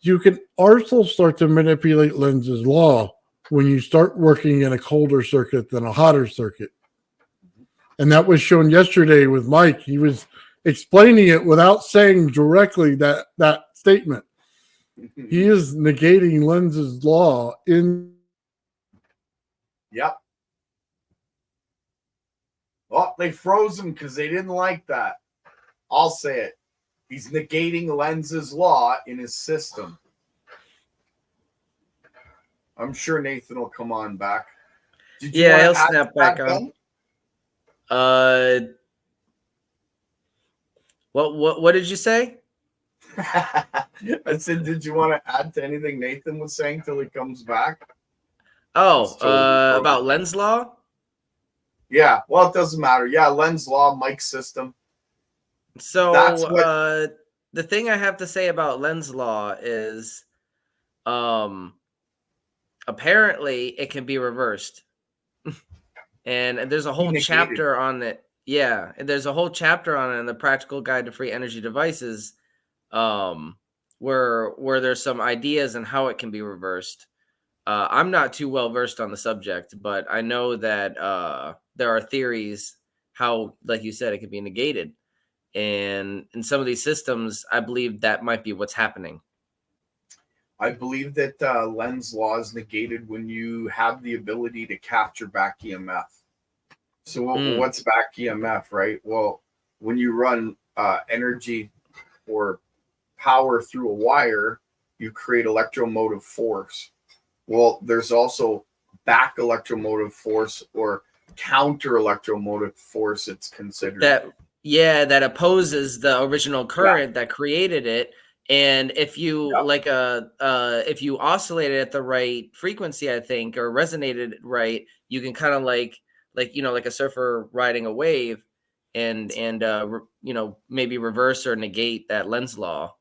You can also start to manipulate Lenz's law when you start working in a colder circuit than a hotter circuit. And that was shown yesterday with Mike. He was explaining it without saying directly that statement. He is negating Lenz's law in. Yep. Well, they froze him because they didn't like that. I'll say it. He's negating Lenz's law in his system. I'm sure Nathan will come on back. Yeah, he'll snap back on. What did you say? I said, did you want to add to anything Nathan was saying till he comes back? Oh, about Lenz law? Yeah, well, it doesn't matter. Yeah, Lenz law, Mike's system. So the thing I have to say about Lenz law is apparently it can be reversed. And there's a whole chapter on it. Yeah, and there's a whole chapter on it in the Practical Guide to Free Energy Devices, where there's some ideas on how it can be reversed. I'm not too well versed on the subject, but I know that there are theories how, like you said, it can be negated. And in some of these systems, I believe that might be what's happening. I believe that Lenz law is negated when you have the ability to capture back EMF. So what's back EMF, right? Well, when you run energy or power through a wire, you create electromotive force. Well, there's also back electromotive force or counter electromotive force, it's considered. That opposes the original current that created it. And if you Yep. if you oscillated at the right frequency, I think, or resonated right, you can kind of like like a surfer riding a wave, and maybe reverse or negate that Lenz law.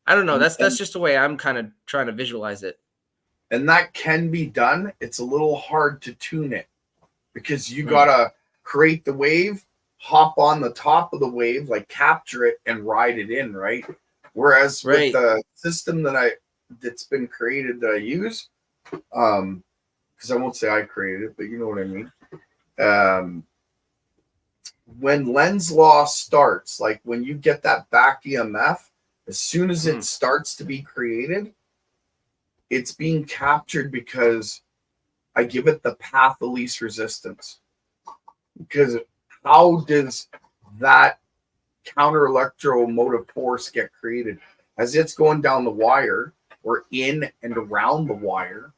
I don't know. and, That's just the way I'm kind of trying to visualize it. and that can be done. It's a little hard to tune it because you Hmm. gotta create the wave, hop on the top of the wave, like capture it and ride it in, right? Whereas with Right. the system that's been created that I use, because I won't say I created it, but you know what I mean. When Lenz law starts, like when you get that back EMF, as soon as it starts to be created, it's being captured because I give it the path of least resistance. Because how does that counter electromotive force get created? As it's going down the wire or in and around the wire,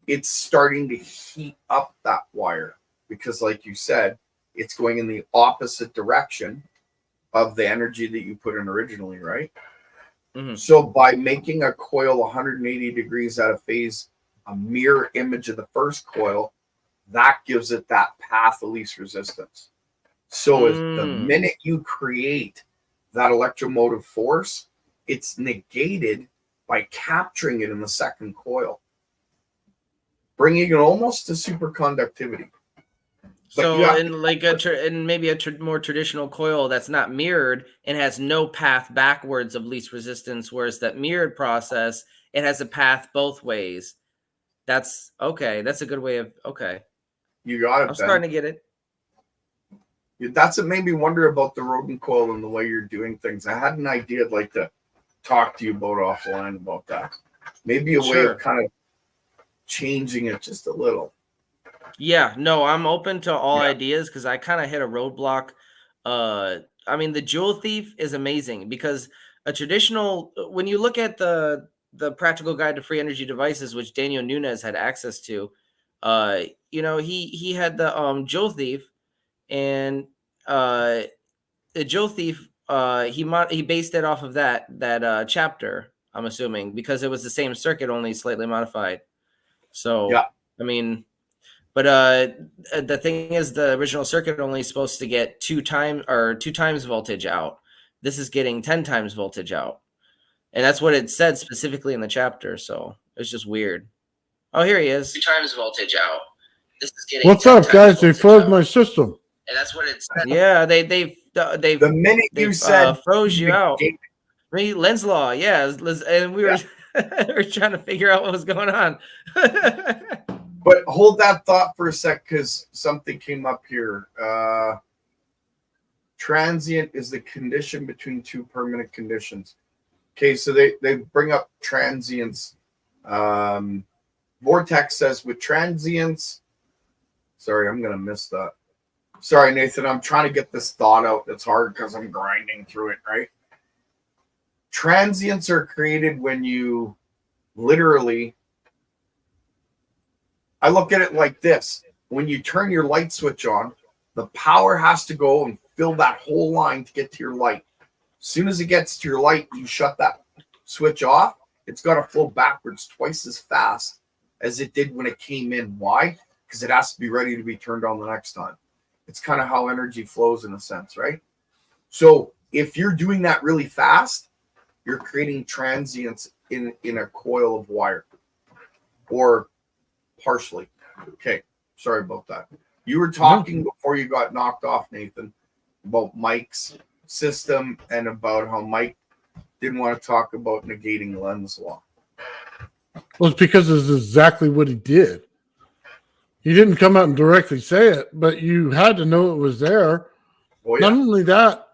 it's starting to heat up that wire because, like you said, it's going in the opposite direction of the energy that you put in originally, right? Mhm. So by making a coil 180 degrees out of phase, a mirror image of the first coil, that gives it that path of least resistance. So if the minute you create that electromotive force, it's negated by capturing it in the second coil, bringing it almost to superconductivity. But you So have in like in maybe a more traditional coil that's not mirrored and has no path backwards of least resistance, whereas that mirrored process, it has a path both ways. That's okay. That's a good way of you got I'm it, starting Ben. to get it. That's what made me wonder about the rodent coil and the way you're doing things. I had an idea I'd like to talk to you about offline about that. Maybe a way of Sure. kind of changing it just a little. Yeah, no, I'm open to all Yeah. ideas because I kind of hit a roadblock. I mean, the Jewel Thief is amazing because a traditional when you look at the Practical Guide to Free Energy Devices, which Daniel Nunes had access to, he had the Jewel Thief, and the Jewel Thief he based it off of that chapter, I'm assuming, because it was the same circuit, only slightly modified. So Yeah. I mean, but the thing is, the original circuit only supposed to get two times voltage out. This is getting 10 times voltage out, and that's what it said specifically in the chapter. So it's just weird. Oh, here he is. 2 times voltage out. This is getting What's 10 up, times guys? They voltage froze out, my system. and that's what it said. Yeah, they've The minute you said froze you out. Lenz law, yeah, and we were we were trying to figure out what was going on. But hold that thought for a sec because something came up here. Transient is the condition between two permanent conditions. Okay, so they bring up transients. Vortex says with transients. Sorry, I'm gonna miss that. Sorry, Nathan. I'm trying to get this thought out. It's hard because I'm grinding through it, right? Transients are created when you literally, I look at it like this. When you turn your light switch on, the power has to go and fill that whole line to get to your light. As soon as it gets to your light, you shut that switch off. It's got to flow backwards twice as fast as it did when it came in. Why? Because it has to be ready to be turned on the next time. It's kind of how energy flows in a sense, right? So if you're doing that really fast, you're creating transients in a coil of wire, or partially. Okay, sorry about that. You were talking before you got knocked off, Nathan, about Mike's system and about how Mike didn't want to talk about negating Lenz law. Well, it's because it's exactly what he did. He didn't come out and directly say it, but you had to know it was there. Oh, yeah. Not only that,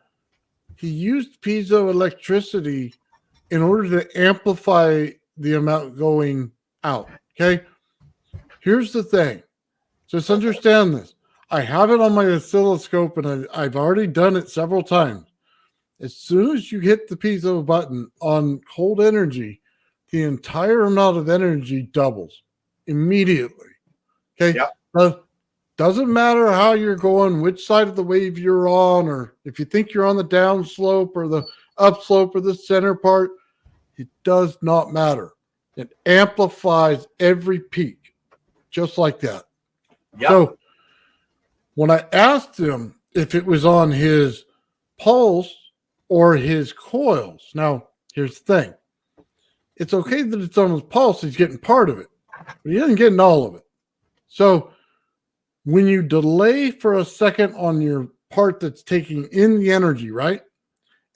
he used piezoelectricity in order to amplify the amount going out. Okay. Here's the thing. Just understand this. I have it on my oscilloscope and I've already done it several times. As soon as you hit the piezo button on cold energy, the entire amount of energy doubles immediately. Okay. Yep. Doesn't matter how you're going, which side of the wave you're on, or if you think you're on the down slope or the up slope or the center part, It does not matter. It amplifies every peak, just like that. Yep. So when I asked him if it was on his pulse or his coils, now here's the thing. It's okay that it's on his pulse. He's getting part of it, but he isn't getting all of it. So when you delay for a second on your part that's taking in the energy, right?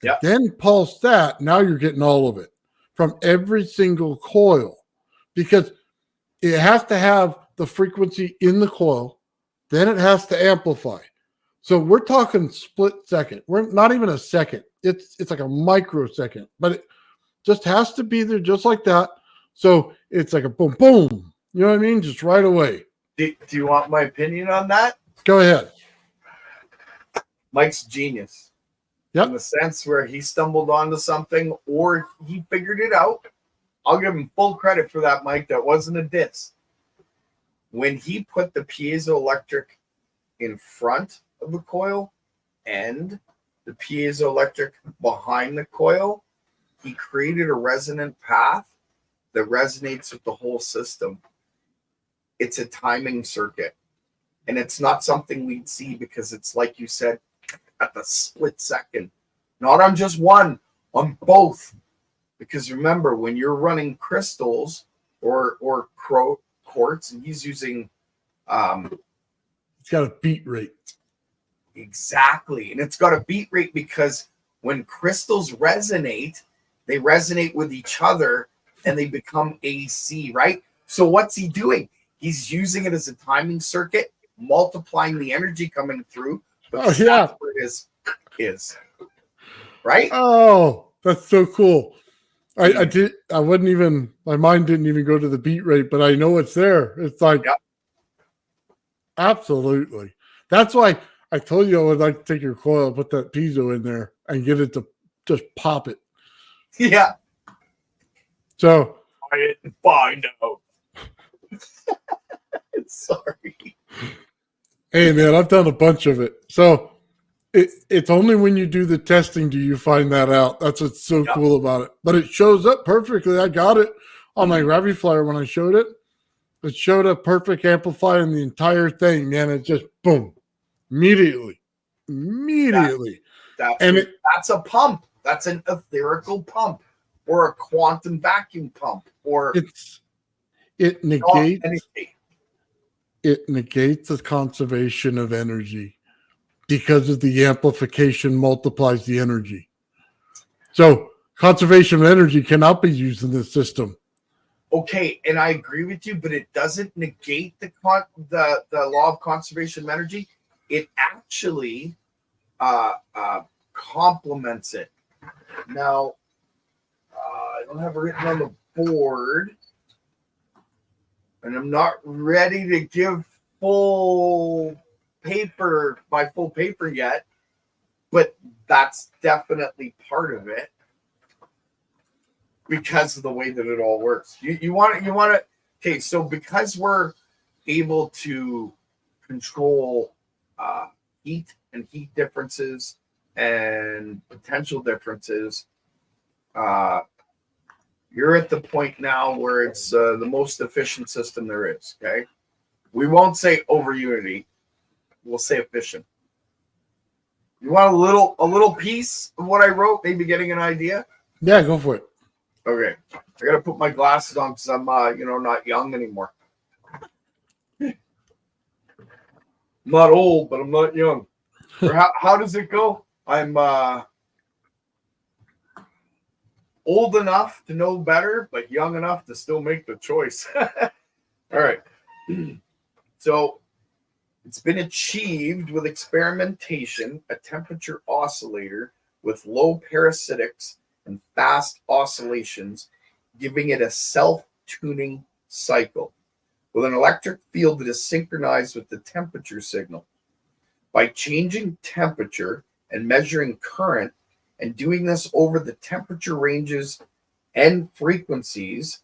Yep. Then pulse that, now you're getting all of it from every single coil, because it has to have the frequency in the coil, then it has to amplify. So we're talking split second. We're not even a second. It's like a microsecond, but it just has to be there just like that. So it's like a boom, boom. You know what I mean? Just right away. Do you want my opinion on that? Go ahead. Mike's genius. Yep. In the sense where he stumbled onto something or he figured it out. I'll give him full credit for that, Mike. That wasn't a diss. When he put the piezoelectric in front of the coil and the piezoelectric behind the coil, he created a resonant path that resonates with the whole system. It's a timing circuit. And it's not something we'd see because it's, like you said, at the split second. Not on just one, on both. Because remember, when you're running crystals or quartz, and he's using It's got a beat rate. Exactly. And it's got a beat rate because when crystals resonate, they resonate with each other and they become AC, right? So what's he doing? He's using it as a timing circuit, multiplying the energy coming through. Oh, yeah. That's where it is. Right? Oh, that's so cool. I wouldn't even, my mind didn't even go to the beat rate, but I know it's there. It's like, Yep. Absolutely. That's why I told you I would like to take your coil, put that piezo in there and get it to just pop it. Yeah. So I didn't find out. Sorry. hey, man, I've done a bunch of it. So it's only when you do the testing do you find that out. That's what's so cool about it. But it shows up perfectly. I got it on my Gravity Flyer when I showed it. It showed up perfect, amplifying the entire thing, man. It just boom, immediately. That's a pump. That's an etherical pump or a quantum vacuum pump or it negates the conservation of energy because of the amplification multiplies the energy. So conservation of energy cannot be used in this system. Okay, and I agree with you, but it doesn't negate the law of conservation of energy. It actually complements it. Now, I don't have it written on the board, and I'm not ready to give full paper yet, but that's definitely part of it. Because of the way that it all works. You want to, okay, so because we're able to control heat and heat differences and potential differences, you're at the point now where it's the most efficient system there is, okay? We won't say over unity, we'll say efficient. You want a little piece of what I wrote, maybe getting an idea? Yeah, go for it. Okay, I gotta put my glasses on because I'm, not young anymore. I'm not old, but I'm not young. Or how does it go? I'm old enough to know better, but young enough to still make the choice. All right. So it's been achieved with experimentation, a temperature oscillator with low parasitics and fast oscillations, giving it a self-tuning cycle with an electric field that is synchronized with the temperature signal. By changing temperature and measuring current and doing this over the temperature ranges and frequencies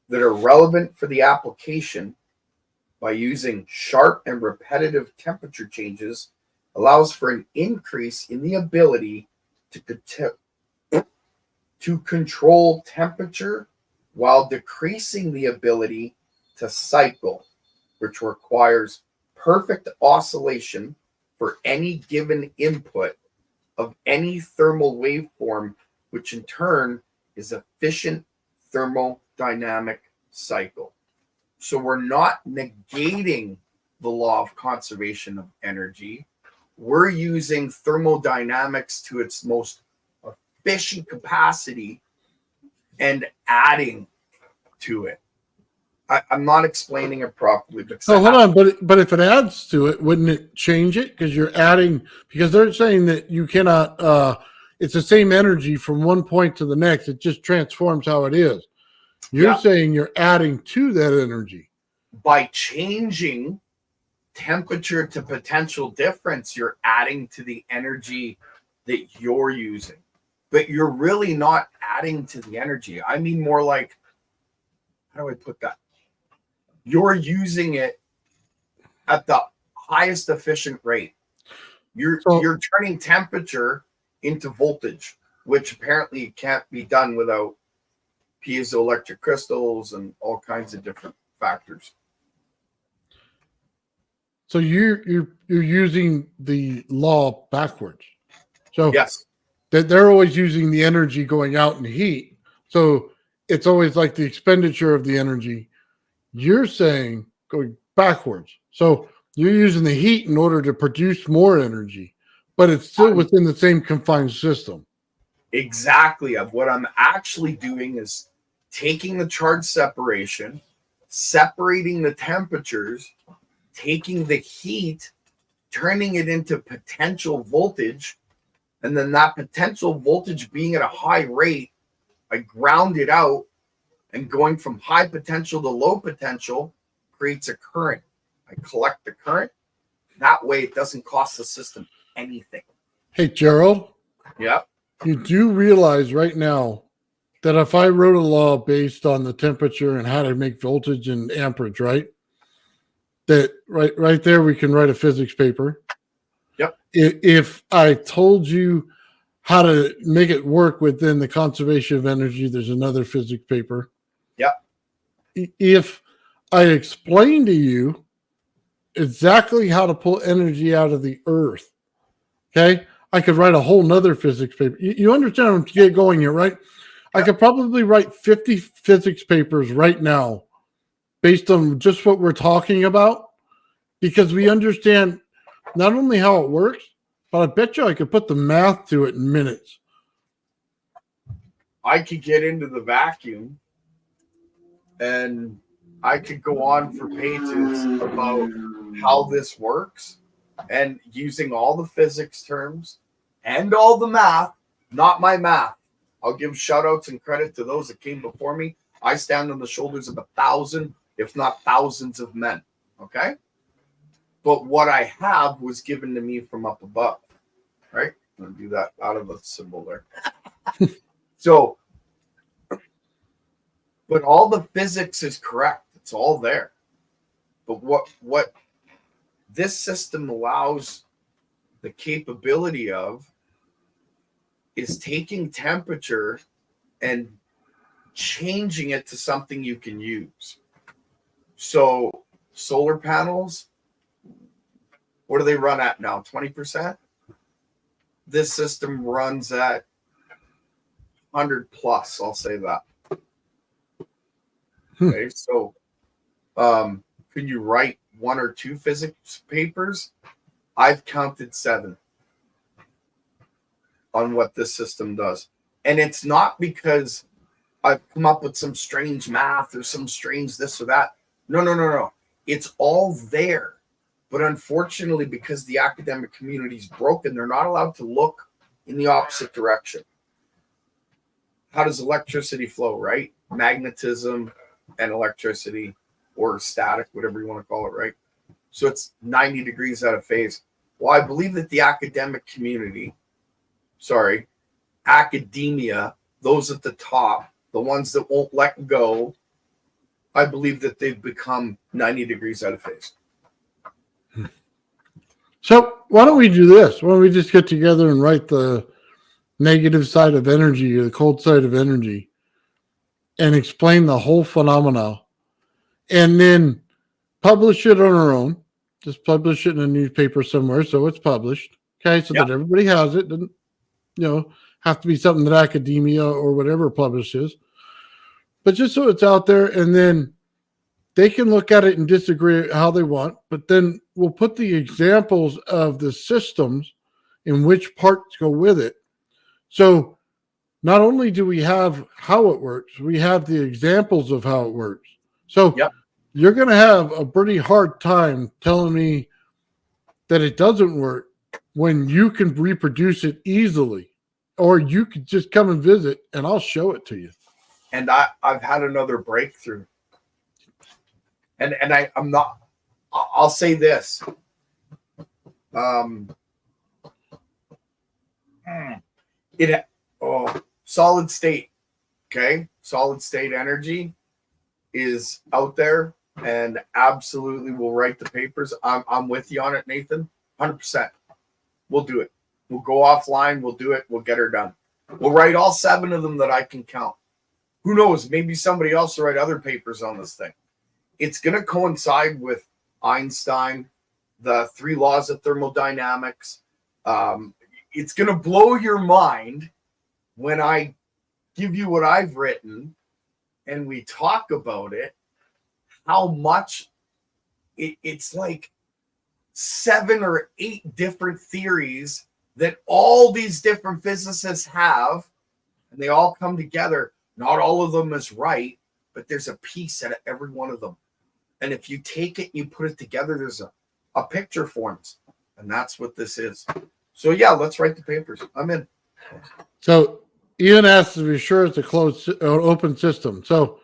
that are relevant for the application, by using sharp and repetitive temperature changes, allows for an increase in the ability to to control temperature while decreasing the ability to cycle, which requires perfect oscillation for any given input of any thermal waveform, which in turn is efficient thermodynamic cycle. So we're not negating the law of conservation of energy. We're using thermodynamics to its most efficient capacity and adding to it. I'm not explaining it properly. So hold on, but if it adds to it, wouldn't it change it? Because you're adding, because they're saying that you cannot, it's the same energy from one point to the next. It just transforms how it is. You're saying you're adding to that energy. By changing temperature to potential difference, you're adding to the energy that you're using. But you're really not adding to the energy. I mean more like, how do I put that? You're using it at the highest efficient rate. You're turning temperature into voltage, which apparently can't be done without piezoelectric crystals and all kinds of different factors. So you're using the law backwards. So yes, that they're always using the energy going out in heat. So it's always like the expenditure of the energy. You're saying going backwards. So you're using the heat in order to produce more energy, but it's still within the same confined system. Exactly. What I'm actually doing is taking the charge separation, separating the temperatures, taking the heat, turning it into potential voltage, and then that potential voltage being at a high rate, I ground it out, and going from high potential to low potential creates a current. I collect the current. That way it doesn't cost the system anything. Hey, Gerald. Yeah. You do realize right now that if I wrote a law based on the temperature and how to make voltage and amperage, right? That right there we can write a physics paper. Yep. If I told you how to make it work within the conservation of energy, there's another physics paper. Yep. If I explain to you exactly how to pull energy out of the earth, okay, I could write a whole nother physics paper. You understand what I'm get going here, right? Yep. I could probably write 50 physics papers right now based on just what we're talking about, because we understand not only how it works, but I bet you I could put the math to it in minutes. I could get into the vacuum and I could go on for pages about how this works and using all the physics terms and all the math, not my math. I'll give shout outs and credit to those that came before me. I stand on the shoulders of 1,000, if not thousands of men. Okay. But what I have was given to me from up above. Right. I'm going to do that out of a symbol there. So, but all the physics is correct. It's all there. But what this system allows the capability of is taking temperature and changing it to something you can use. So solar panels, what do they run at now? 20%? This system runs at 100 plus, I'll say that. Okay, so could you write 1 or 2 physics papers? I've counted 7 on what this system does. And it's not because I've come up with some strange math or some strange this or that. No. It's all there. But unfortunately, because the academic community is broken, they're not allowed to look in the opposite direction. How does electricity flow, right? Magnetism and electricity, or static, whatever you want to call it, right? So it's 90 degrees out of phase. Well, I believe that the academic community, academia, those at the top, the ones that won't let go, I believe that they've become 90 degrees out of phase. So why don't we do this? Why don't we just get together and write the negative side of energy or the cold side of energy and explain the whole phenomena and then publish it on our own. Just publish it in a newspaper somewhere so it's published. Okay, so that everybody has it. Doesn't, have to be something that academia or whatever publishes. But just so it's out there, and then they can look at it and disagree how they want. But then we'll put the examples of the systems in which parts go with it. So not only do we have how it works, we have the examples of how it works. So you're going to have a pretty hard time telling me that it doesn't work when you can reproduce it easily, or you could just come and visit and I'll show it to you. And I've had another breakthrough. And I'm not, I'll say this. Solid state. Okay. Solid state energy is out there and absolutely will write the papers. I'm with you on it, Nathan. 100%. We'll do it. We'll go offline. We'll do it. We'll get her done. We'll write all 7 of them that I can count. Who knows? Maybe somebody else will write other papers on this thing. It's going to coincide with Einstein, the 3 laws of thermodynamics. It's going to blow your mind when I give you what I've written and we talk about it, how much it's like 7 or 8 different theories that all these different physicists have, and they all come together. Not all of them is right, but there's a piece out of every one of them. And if you take it and you put it together, there's a picture forms. And that's what this is. So, yeah, let's write the papers. I'm in. So Ian asks to be sure it's a closed or open system. So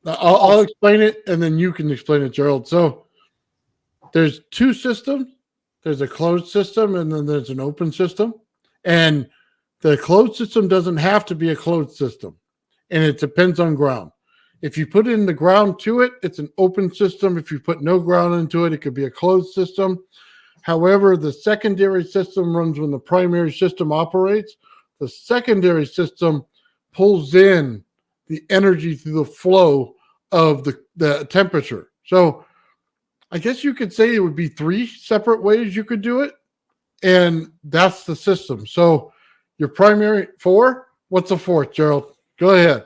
I'll explain it, and then you can explain it, Gerald. So there's 2 systems. There's a closed system, and then there's an open system. And the closed system doesn't have to be a closed system, and it depends on ground. If you put in the ground to it, it's an open system. If you put no ground into it, it could be a closed system. However, the secondary system runs when the primary system operates. The secondary system pulls in the energy through the flow of the temperature. So I guess you could say it would be 3 separate ways you could do it, and that's the system. So your primary 4, what's the 4th, Gerald? Go ahead.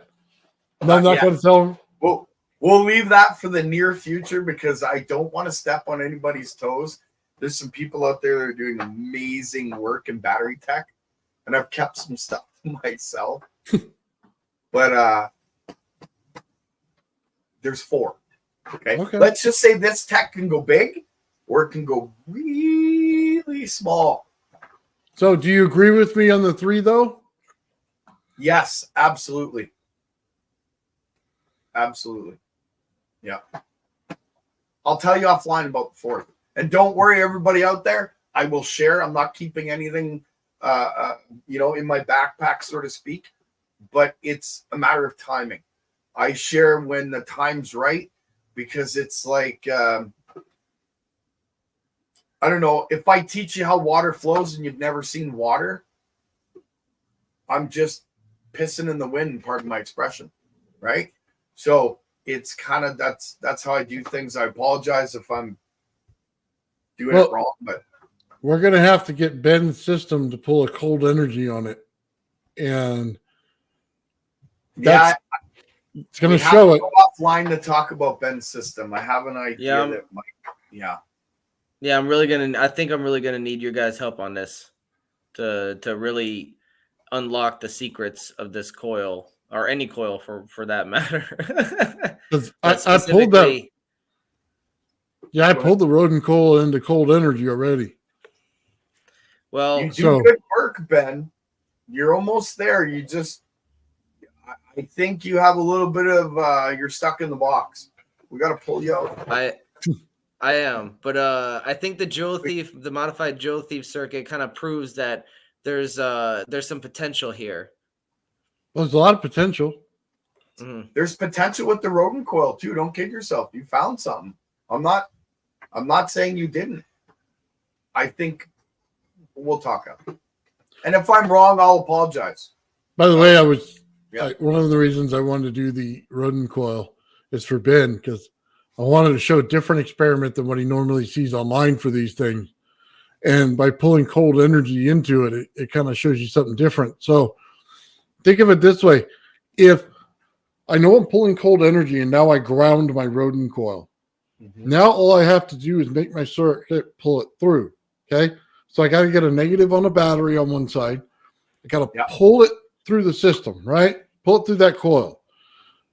I'm not going to tell them. We'll leave that for the near future because I don't want to step on anybody's toes. There's some people out there that are doing amazing work in battery tech, and I've kept some stuff to myself. But there's 4. Okay. Let's just say this tech can go big or it can go really small. So do you agree with me on the 3, though? Yes, absolutely. Absolutely. Yeah. I'll tell you offline about the 4th. And don't worry, everybody out there. I will share. I'm not keeping anything, in my backpack, so to speak. But it's a matter of timing. I share when the time's right because it's like, I don't know. If I teach you how water flows and you've never seen water, I'm just pissing in the wind, pardon my expression, right? So it's kind of that's how I do things. I apologize if I'm doing it wrong, but we're going to have to get Ben's system to pull a cold energy on it, and it's going to show it. Go offline to talk about Ben's system. I have an idea that might, Yeah, I think I'm really gonna need your guys' help on this to really unlock the secrets of this coil, or any coil for that matter. I pulled that. Yeah, I pulled the rodent coil into cold energy already. Well, you do good work, Ben. You're almost there. I think you have a little bit of you're stuck in the box. We got to pull you out. I am, but I think the modified Joe Thief circuit kind of proves that there's some potential here. Well, there's a lot of potential. Mm-hmm. There's potential with the rodent coil too. Don't kid yourself. You found something. I'm not saying you didn't. I think we'll talk up. And if I'm wrong, I'll apologize. By the way, Yeah. one of the reasons I wanted to do the rodent coil is for Ben, because I wanted to show a different experiment than what he normally sees online for these things. And by pulling cold energy into it, it kind of shows you something different. So think of it this way. If I know I'm pulling cold energy and now I ground my rodent coil, now all I have to do is make my circuit pull it through. Okay. So I got to get a negative on a battery on one side. I got to pull it through the system, right? Pull it through that coil.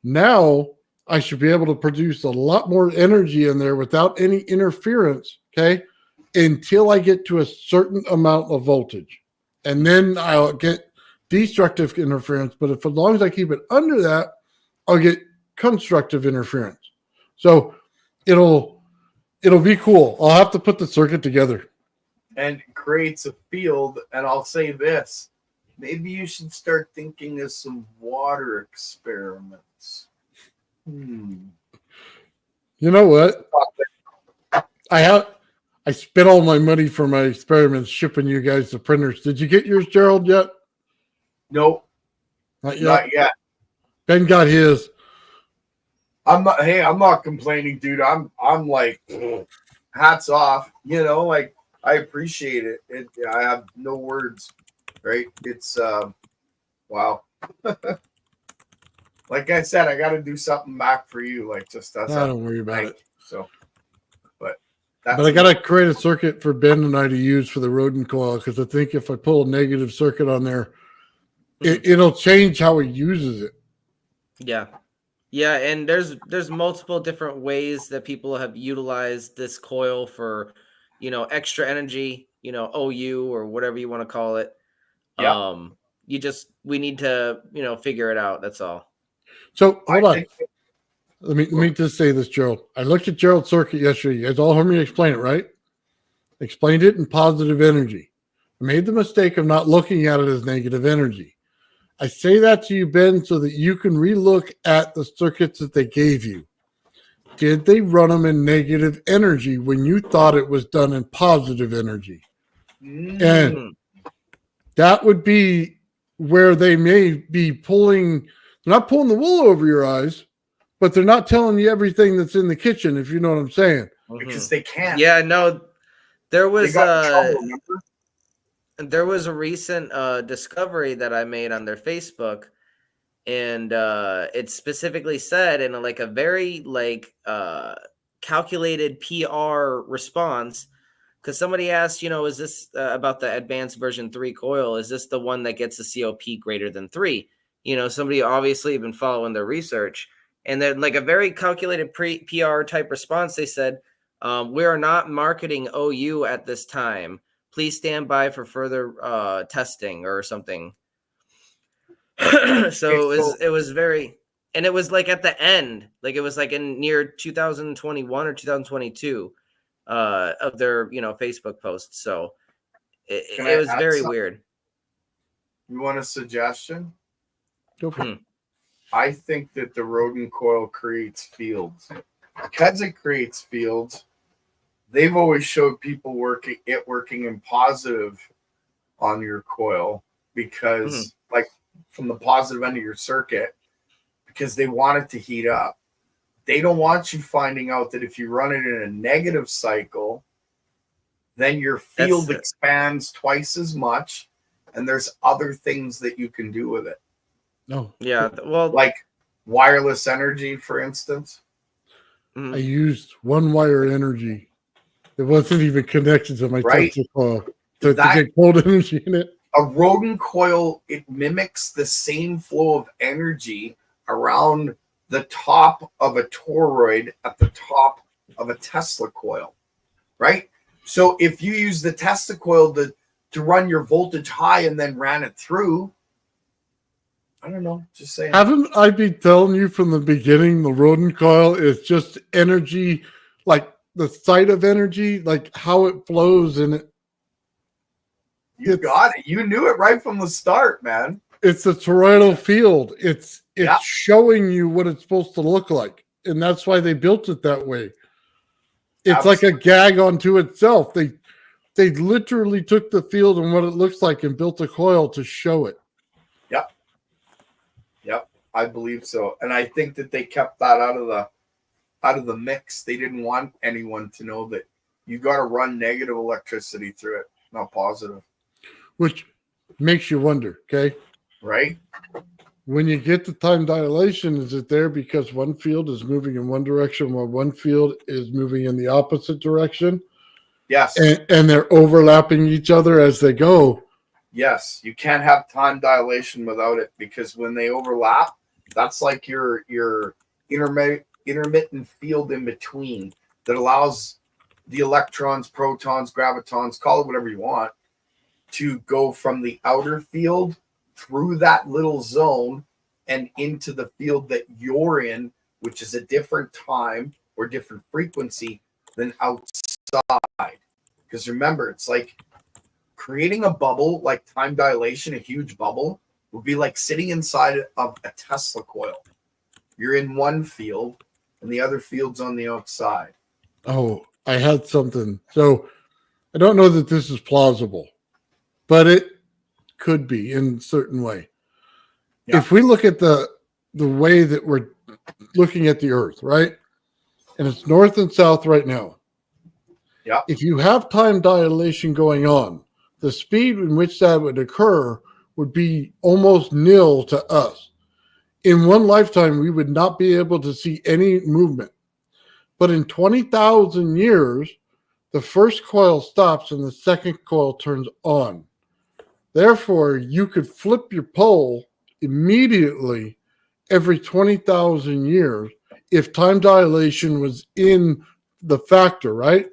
Now I should be able to produce a lot more energy in there without any interference, okay, until I get to a certain amount of voltage. And then I'll get destructive interference. But as long as I keep it under that, I'll get constructive interference. So it'll be cool. I'll have to put the circuit together. And it creates a field. And I'll say this. Maybe you should start thinking of some water experiments. You know what? I spent all my money for my experiments shipping you guys the printers. Did you get yours, Gerald, yet? Nope. Not yet. Not yet. Ben got his. I'm not complaining, dude. I'm like hats off. You know, like I appreciate it. I have no words. Right? It's wow. Like I said, I got to do something back for you. Like just that's. Don't worry about it. So, but I got to create a circuit for Ben and I to use for the rodent coil, because I think if I pull a negative circuit on there, it'll change how he uses it. Yeah. Yeah, and there's multiple different ways that people have utilized this coil for, extra energy, OU or whatever you want to call it. Yeah. We need to, figure it out. That's all. So hold on. Let me just say this, Gerald. I looked at Gerald's circuit yesterday. You guys all heard me explain it, right? Explained it in positive energy. I made the mistake of not looking at it as negative energy. I say that to you, Ben, so that you can relook at the circuits that they gave you. Did they run them in negative energy when you thought it was done in positive energy? And that would be where they may be pulling, they're not pulling the wool over your eyes, but they're not telling you everything that's in the kitchen, if you know what I'm saying. Because they can't. Yeah, no, there was trouble, there was a recent discovery that I made on their Facebook, and it specifically said in a very calculated PR response, because somebody asked, is this about the advanced version 3 coil? Is this the one that gets a COP greater than 3? Somebody obviously been following their research, and then a very calculated PR type response. They said, we are not marketing OU at this time. Please stand by for further testing or something. So it was very, and it was at the end, it was in near 2021 or 2022 of their, Facebook posts. So it was very weird. You want a suggestion? Go for it. I think that the rodent coil creates fields. Because it creates fields, they've always showed people working in positive on your coil, because from the positive end of your circuit, because they want it to heat up. They don't want you finding out that if you run it in a negative cycle, then your field expands twice as much, and there's other things that you can do with it. No. Yeah. Well, like wireless energy, for instance. I used one wire energy. It wasn't even connected to my Tesla coil to get cold energy in it. A rodent coil, it mimics the same flow of energy around the top of a toroid at the top of a Tesla coil, right? So if you use the Tesla coil to run your voltage high and then ran it through, I don't know, just saying. Haven't I been telling you from the beginning the rodent coil is just energy, like the site of energy, like how it flows in it? You got it. You knew it right from the start, man. It's a toroidal field. It's showing you what it's supposed to look like. And that's why they built it that way. It's like a gag onto itself. They literally took the field and what it looks like and built a coil to show it. Yep, I believe so. And I think that they kept that out of the mix. They didn't want anyone to know that you got to run negative electricity through it, not positive. Which makes you wonder, okay? Right? When you get the time dilation, is it there because one field is moving in one direction while one field is moving in the opposite direction? Yes. And they're overlapping each other as they go. Yes. You can't have time dilation without it, because when they overlap, that's like your intermittent field in between that allows the electrons, protons, gravitons, call it whatever you want, to go from the outer field through that little zone and into the field that you're in, which is a different time or different frequency than outside. Because remember, it's like creating a bubble, like time dilation, a huge bubble, would be like sitting inside of a Tesla coil. You're in one field and the other field's on the outside. Oh, I had something. So I don't know that this is plausible, but it could be in a certain way. Yeah. If we look at the way that we're looking at the Earth, right? And it's north and south right now. Yeah. If you have time dilation going on, the speed in which that would occur would be almost nil to us. In one lifetime, we would not be able to see any movement. But in 20,000 years, the first coil stops and the second coil turns on. Therefore, you could flip your pole immediately every 20,000 years if time dilation was in the factor, right?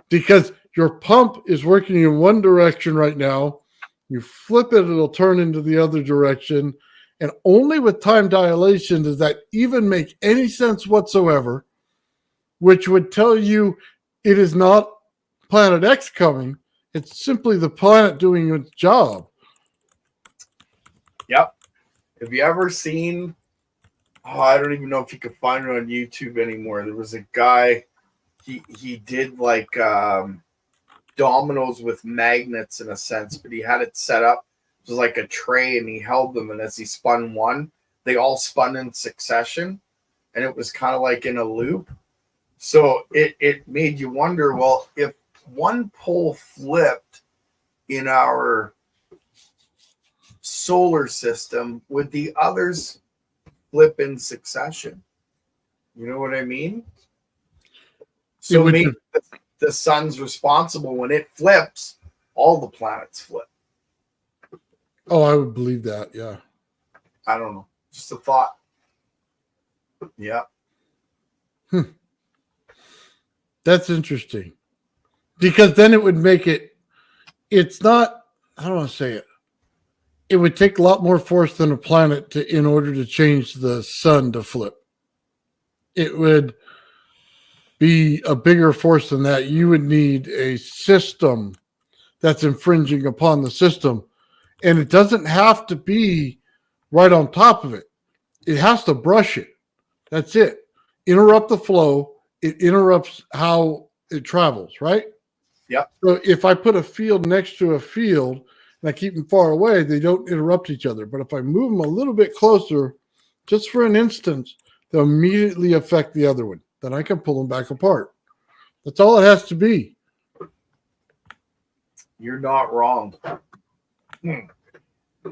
Because your pump is working in one direction right now. You flip it, it'll turn into the other direction. And only with time dilation does that even make any sense whatsoever, which would tell you it is not planet X coming. It's simply the planet doing its job. Yep. Have you ever seen, I don't even know if you could find it on YouTube anymore. There was a guy, he did like dominoes with magnets in a sense, but he had it set up. It was like a tray and he held them. And as he spun one, they all spun in succession. And it was kind of like in a loop. So it made you wonder, well, if one pole flipped in our solar system, would the others flip in succession? You know what I mean? So maybe the sun's responsible. When it flips, all the planets flip. Oh, I would believe that, yeah. I don't know. Just a thought. Yeah. That's interesting. Because then it would make it's not, I don't want to say it. It would take a lot more force than a planet in order to change the sun to flip. It would be a bigger force than that. You would need a system that's infringing upon the system. And it doesn't have to be right on top of it. It has to brush it. That's it. Interrupt the flow. It interrupts how it travels, right? Yep. So if I put a field next to a field and I keep them far away, they don't interrupt each other. But if I move them a little bit closer, just for an instance, they'll immediately affect the other one. Then I can pull them back apart. That's all it has to be. You're not wrong.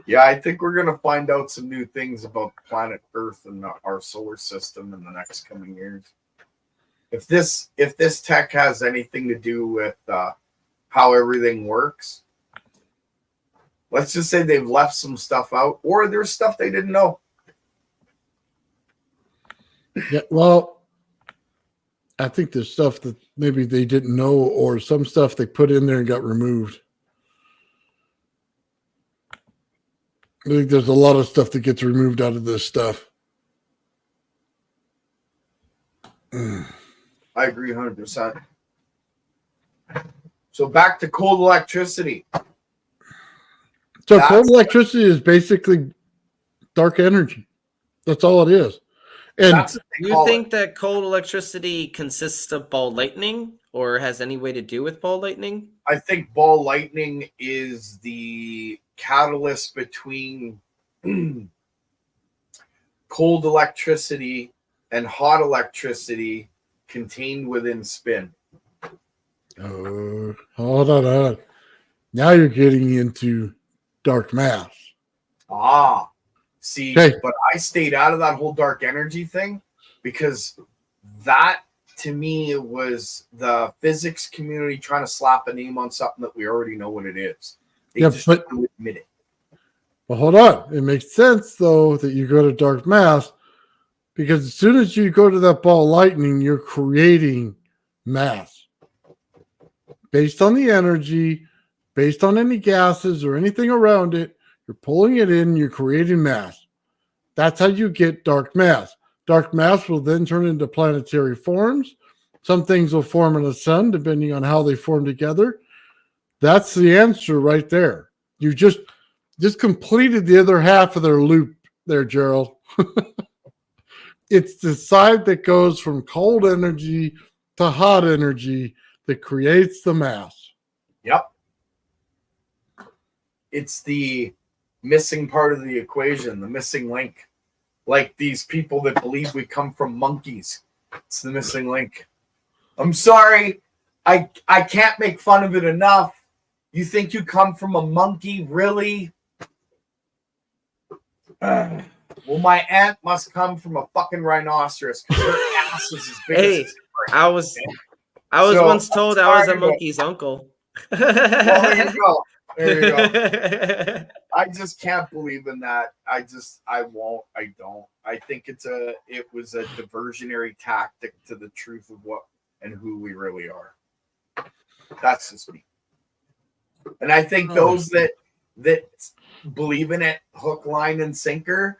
Yeah, I think we're going to find out some new things about planet Earth and our solar system in the next coming years. If this tech has anything to do with how everything works, let's just say they've left some stuff out, or there's stuff they didn't know. Yeah, well, I think there's stuff that maybe they didn't know, or some stuff they put in there and got removed. I think there's a lot of stuff that gets removed out of this stuff. I agree 100%. So back to cold electricity. So cold electricity is basically dark energy. That's all it is. And do you think that cold electricity consists of ball lightning, or has any way to do with ball lightning? I think ball lightning is the catalyst between cold electricity and hot electricity contained within spin. Hold on. Now you're getting into dark mass. See, Okay. but I stayed out of that whole dark energy thing because that to me was the physics community trying to slap a name on something that we already know what it is. They just don't admit it. Well, hold on. It makes sense, though, that you go to dark mass because as soon as you go to that ball lightning, you're creating mass. Based on the energy, based on any gases or anything around it, you're pulling it in, you're creating mass. That's how you get dark mass. Dark mass will then turn into planetary forms. Some things will form in the sun, depending on how they form together. That's the answer right there. You just completed the other half of their loop there, Gerald. It's the side that goes from cold energy to hot energy that creates the mass. Yep. It's the missing part of the equation, the missing link. Like these people that believe we come from monkeys. It's the missing link. I'm sorry. I can't make fun of it enough. You think you come from a monkey? Really? Well, my aunt must come from a fucking rhinoceros because her ass is as big Hey, as I was once told I was a monkey's uncle. Well, there you go. There you go. I just can't believe in that. I won't. I don't. I think it was a diversionary tactic to the truth of what and who we really are. That's just me. And I think those that believe in it, hook, line, and sinker,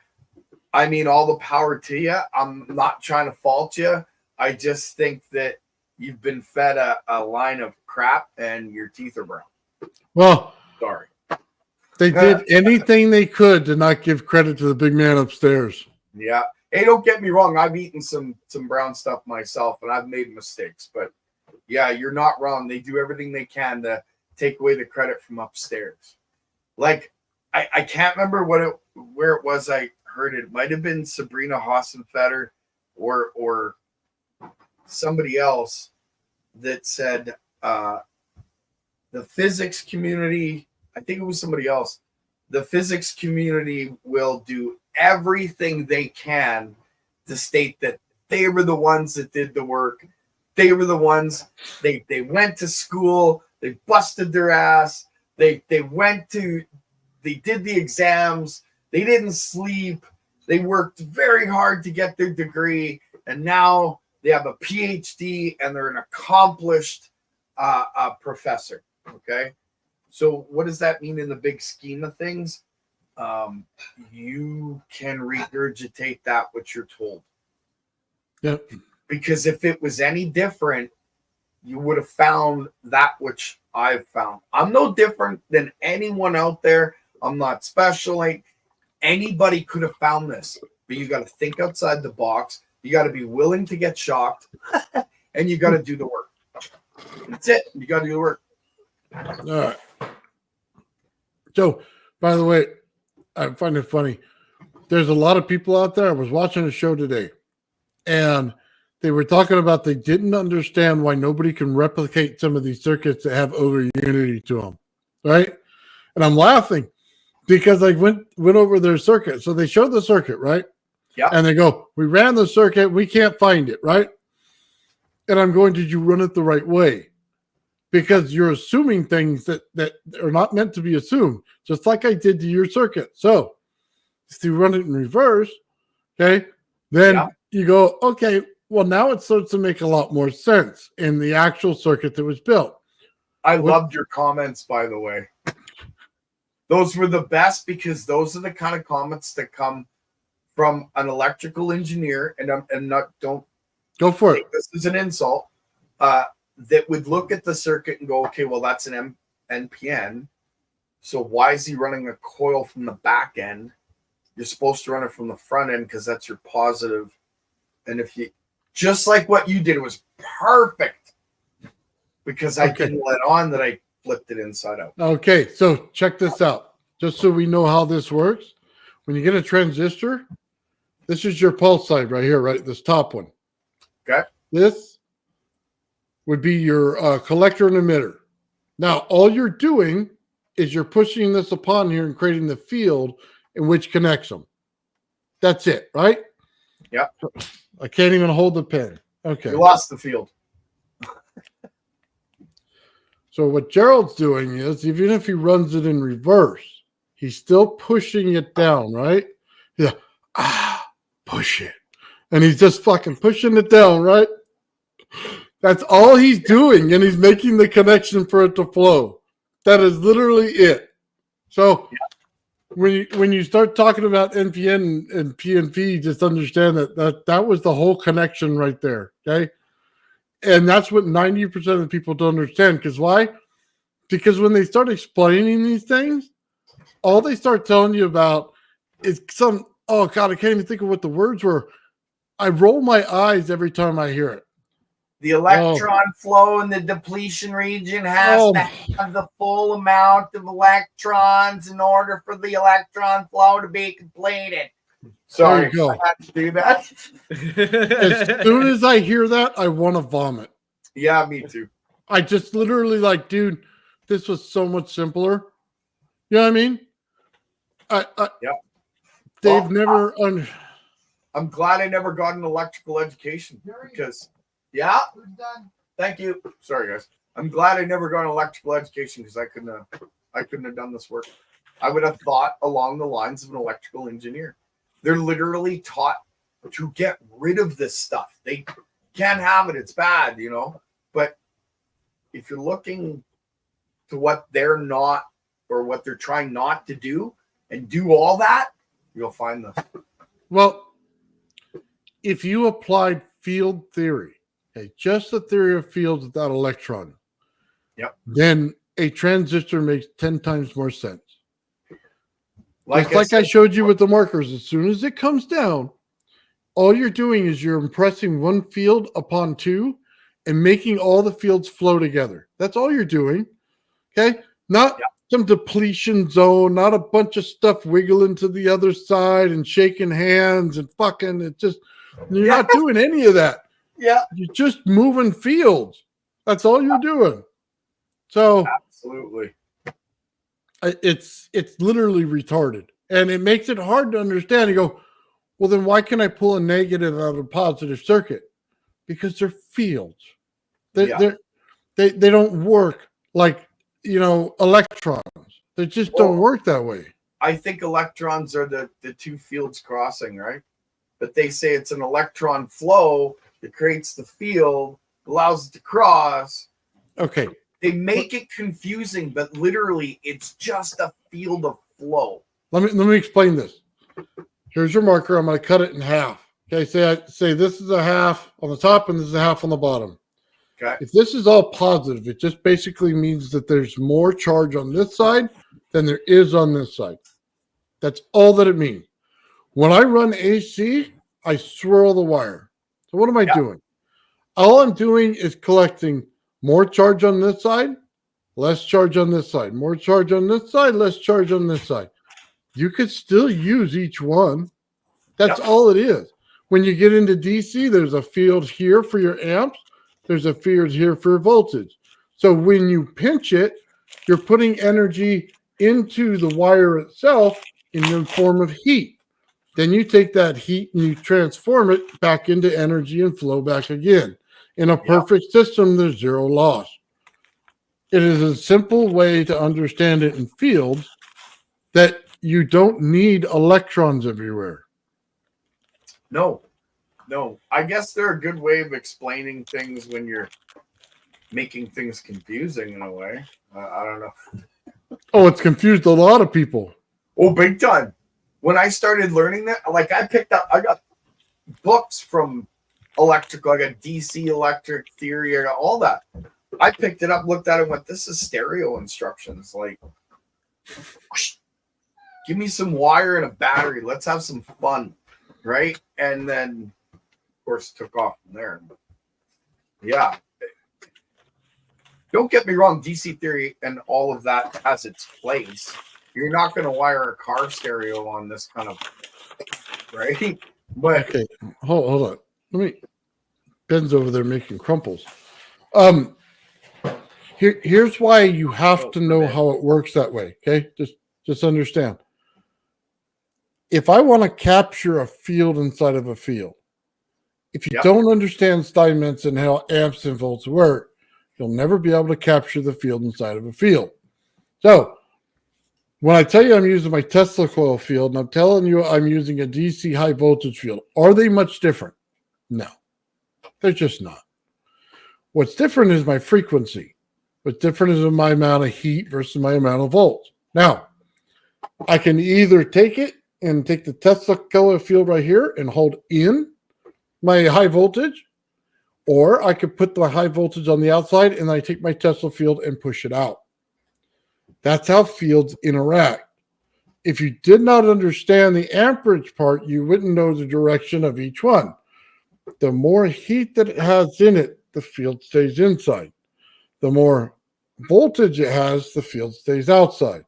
I mean, all the power to you. I'm not trying to fault you. I just think that you've been fed a line of crap and your teeth are brown. Well, sorry. They did anything they could to not give credit to the big man upstairs. Yeah. Hey, don't get me wrong. I've eaten some brown stuff myself and I've made mistakes, but yeah, you're not wrong. They do everything they can to take away the credit from upstairs. Like, I can't remember where it was I heard it. It might have been Sabrina Hassenfetter or somebody else that said the physics community, I think it was somebody else, the physics community will do everything they can to state that they were the ones that did the work. They were the ones, they went to school, they busted their ass, they did the exams, they didn't sleep, they worked very hard to get their degree, and now they have a PhD and they're an accomplished professor. Okay. So what does that mean in the big scheme of things? You can regurgitate that which you're told. Yep. Because if it was any different, you would have found that which I've found. I'm no different than anyone out there. I'm not special. Like anybody could have found this, but you got to think outside the box. You got to be willing to get shocked, and you got to do the work. That's it. You got to do the work. All right. So, by the way, I find it funny. There's a lot of people out there. I was watching a show today, and they were talking about they didn't understand why nobody can replicate some of these circuits that have over unity to them, right? And I'm laughing because I went over their circuit. So they showed the circuit, right? Yeah. And they go, we ran the circuit. We can't find it, right? And I'm going, did you run it the right way? Because you're assuming things that are not meant to be assumed, just like I did to your circuit. So if you run it in reverse, okay, then you go, okay, well, now it starts to make a lot more sense in the actual circuit that was built. I loved your comments, by the way. Those were the best because those are the kind of comments that come from an electrical engineer, and not don't go for it. This is an insult. That would look at the circuit and go, okay, well, that's an NPN. So why is he running a coil from the back end? You're supposed to run it from the front end because that's your positive. And if you, just like what you did, it was perfect. because I Okay. didn't let on that I flipped it inside out. Okay, so check this out. Just so we know how this works. When you get a transistor, this is your pulse side right here, right? This top one. Okay. This would be your collector and emitter. Now, all you're doing is you're pushing this upon here and creating the field in which connects them. That's it, right? Yeah. I can't even hold the pen. Okay. You lost the field. So what Gerald's doing is, even if he runs it in reverse, he's still pushing it down, right? Yeah. Push it. And he's just fucking pushing it down, right? That's all he's doing, and he's making the connection for it to flow. That is literally it. So when you start talking about NPN and PNP, just understand that was the whole connection right there, okay? And that's what 90% of the people don't understand. Because why? Because when they start explaining these things, all they start telling you about is some, oh God, I can't even think of what the words were. I roll my eyes every time I hear it. The electron flow in the depletion region has to have the full amount of electrons in order for the electron flow to be completed. Sorry, there you go. I had to do that. As soon as I hear that, I want to vomit. Yeah, me too. I just literally like, dude, this was so much simpler. You know what I mean? Yeah. They've Well, never. I'm glad I never got an electrical education because, yeah. Thank you. Sorry, guys. I'm glad I never got an electrical education because I couldn't have done this work. I would have thought along the lines of an electrical engineer. They're literally taught to get rid of this stuff. They can't have it. It's bad, you know. But if you're looking to what they're not or what they're trying not to do and do all that, you'll find this. Well, if you applied field theory, okay, just the theory of fields without electron, then a transistor makes 10 times more sense. Like I showed you with the markers, as soon as it comes down, all you're doing is you're impressing one field upon two and making all the fields flow together. That's all you're doing. Okay? Not some depletion zone, not a bunch of stuff wiggling to the other side and shaking hands and fucking it just you're not doing any of that. Yeah. You're just moving fields. That's all you're doing. So absolutely. It's literally retarded. And it makes it hard to understand. You go, well, then why can I pull a negative out of a positive circuit? Because they're fields. They don't work like, electrons. They just don't work that way. I think electrons are the two fields crossing, right? But they say it's an electron flow that creates the field, allows it to cross. Okay. They make it confusing, but literally it's just a field of flow. Let me explain this. Here's your marker. I'm going to cut it in half. Okay, say this is a half on the top and this is a half on the bottom. Okay. If this is all positive, it just basically means that there's more charge on this side than there is on this side. That's all that it means. When I run AC, I swirl the wire. So what am I doing? All I'm doing is collecting more charge on this side, less charge on this side, more charge on this side, less charge on this side. You could still use each one. That's all it is. When you get into DC, there's a field here for your amps. There's a field here for voltage. So when you pinch it, you're putting energy into the wire itself in the form of heat. Then you take that heat and you transform it back into energy and flow back again. In a perfect system, there's zero loss. It is a simple way to understand it in fields that you don't need electrons everywhere. No. I guess they're a good way of explaining things when you're making things confusing in a way. I don't know. Oh, it's confused a lot of people. Oh, big time. When I started learning that, like I got books from electrical, I got DC electric theory, I got all that. I picked it up, looked at it, and went, this is stereo instructions. Like, whoosh, give me some wire and a battery. Let's have some fun. Right? And then, of course, took off from there. Yeah. don't get me wrong, DC theory and all of that has its place. You're not going to wire a car stereo on this kind of, right? But Okay, hold on. Let me. Ben's over there making crumples. Here's why you have to know how it works that way. Okay, just understand. If I want to capture a field inside of a field, if you don't understand Steinmetz and how amps and volts work, you'll never be able to capture the field inside of a field. So when I tell you I'm using my Tesla coil field, and I'm telling you I'm using a DC high voltage field, are they much different? No, they're just not. What's different is my frequency. What's different is my amount of heat versus my amount of volts. Now, I can either take it and take the Tesla coil field right here and hold in my high voltage, or I could put the high voltage on the outside and I take my Tesla field and push it out. That's how fields interact. If you did not understand the amperage part, you wouldn't know the direction of each one. The more heat that it has in it, the field stays inside. The more voltage it has, the field stays outside.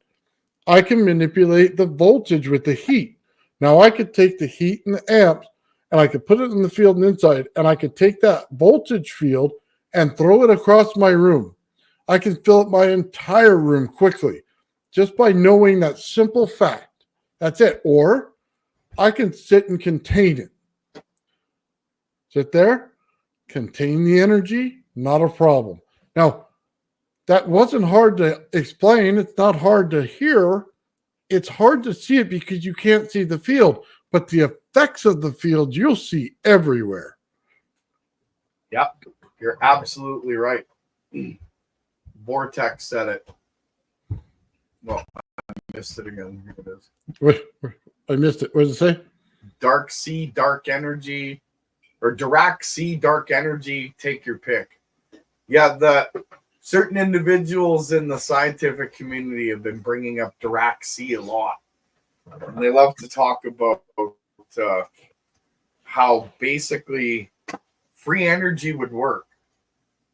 I can manipulate the voltage with the heat. Now I could take the heat and the amps and I could put it in the field and inside, and I could take that voltage field and throw it across my room. I can fill up my entire room quickly just by knowing that simple fact. That's it. Or I can sit and contain it. Sit there, contain the energy, not a problem. Now, that wasn't hard to explain. It's not hard to hear. It's hard to see it because you can't see the field, but the effects of the field you'll see everywhere. Yep, you're absolutely right. Vortex said it. Well, I missed it again. Here it is. What? I missed it. What does it say? Dark sea, dark energy, or Dirac sea, dark energy. Take your pick. Yeah, the certain individuals in the scientific community have been bringing up Dirac sea a lot. And they love to talk about how basically free energy would work.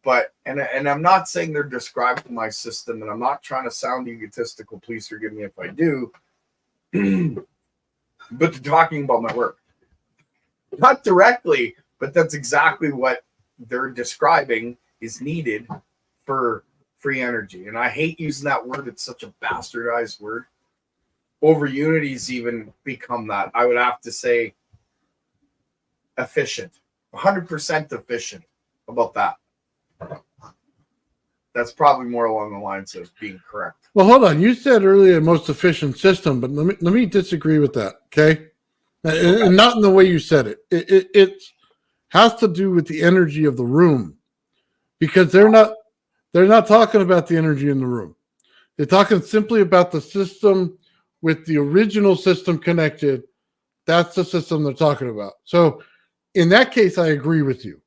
But, and I'm not saying they're describing my system, and I'm not trying to sound egotistical. Please forgive me if I do. But they're talking about my work. Not directly, but that's exactly what they're describing is needed for free energy. And I hate using that word. It's such a bastardized word. Over unity's even become that. I would have to say efficient. 100% efficient. How about that? That's probably more along the lines of being correct. Well, hold on. You said earlier most efficient system, but let me disagree with that, okay? And not in the way you said it. It has to do with the energy of the room, because they're not talking about the energy in the room. They're talking simply about the system with the original system connected. That's the system they're talking about. So in that case, I agree with you.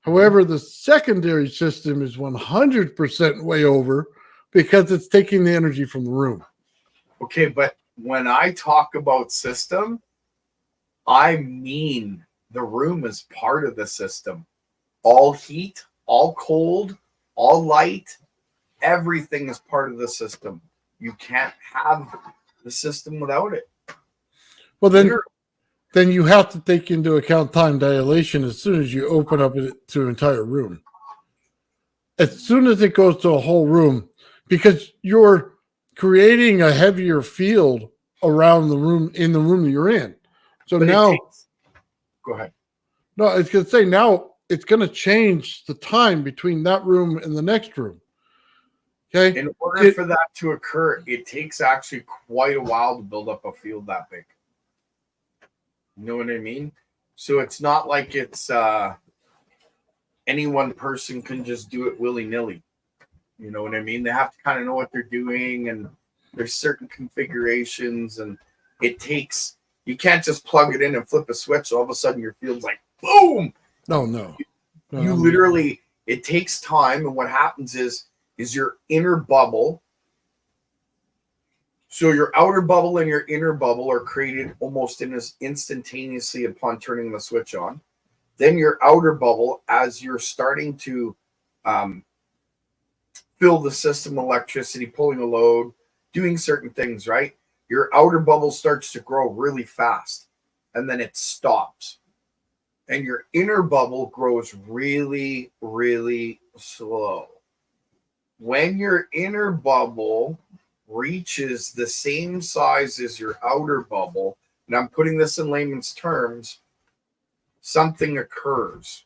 However, the secondary system is 100% way over because it's taking the energy from the room. Okay, but when I talk about system, I mean the room is part of the system. All heat, all cold, all light, everything is part of the system. You can't have the system without it. Well, then you have to take into account time dilation as soon as you open up it to an entire room. As soon as it goes to a whole room, because you're creating a heavier field around the room, in the room that you're in. So But now, go ahead. no, it's going to say now it's going to change the time between that room and the next room. Okay. In order for that to occur, it takes actually quite a while to build up a field that big. You know what I mean? So it's not like it's any one person can just do it willy-nilly. You know what I mean? They have to kind of know what they're doing, and there's certain configurations, and it takes, you can't just plug it in and flip a switch. All of a sudden your field's like, boom. No. You literally, it takes time. And what happens is your inner bubble. So your outer bubble and your inner bubble are created almost instantaneously upon turning the switch on. Then your outer bubble, as you're starting to fill the system with electricity, pulling a load, doing certain things, right? Your outer bubble starts to grow really fast and then it stops. And your inner bubble grows really, really slow. When your inner bubble reaches the same size as your outer bubble, and I'm putting this in layman's terms, something occurs.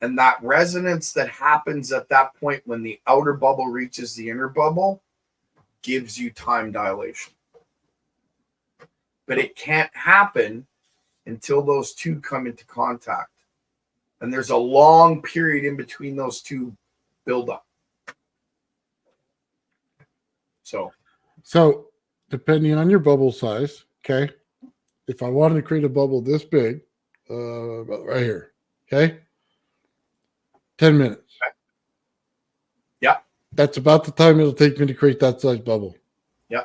And that resonance that happens at that point when the outer bubble reaches the inner bubble gives you time dilation. But it can't happen until those two come into contact. And there's a long period in between those two build up. So depending on your bubble size, okay, if I wanted to create a bubble this big, about right here, okay, 10 minutes. Okay. Yeah. That's about the time it'll take me to create that size bubble. Yeah.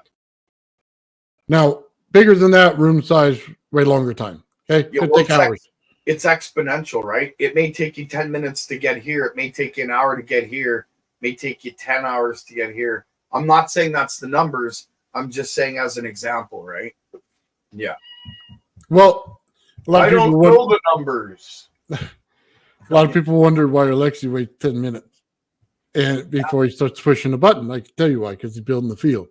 Now, bigger than that, room size, way longer time. Okay. Yeah, Could well, take hours. It's exponential, right? It may take you 10 minutes to get here. It may take you an hour to get here. It may take you 10 hours to get here. I'm not saying that's the numbers. I'm just saying as an example, right? Yeah. Well, I don't know the numbers. A lot of people wonder why Alexi waits 10 minutes and before he starts pushing a button. I can tell you why, because he's building the field.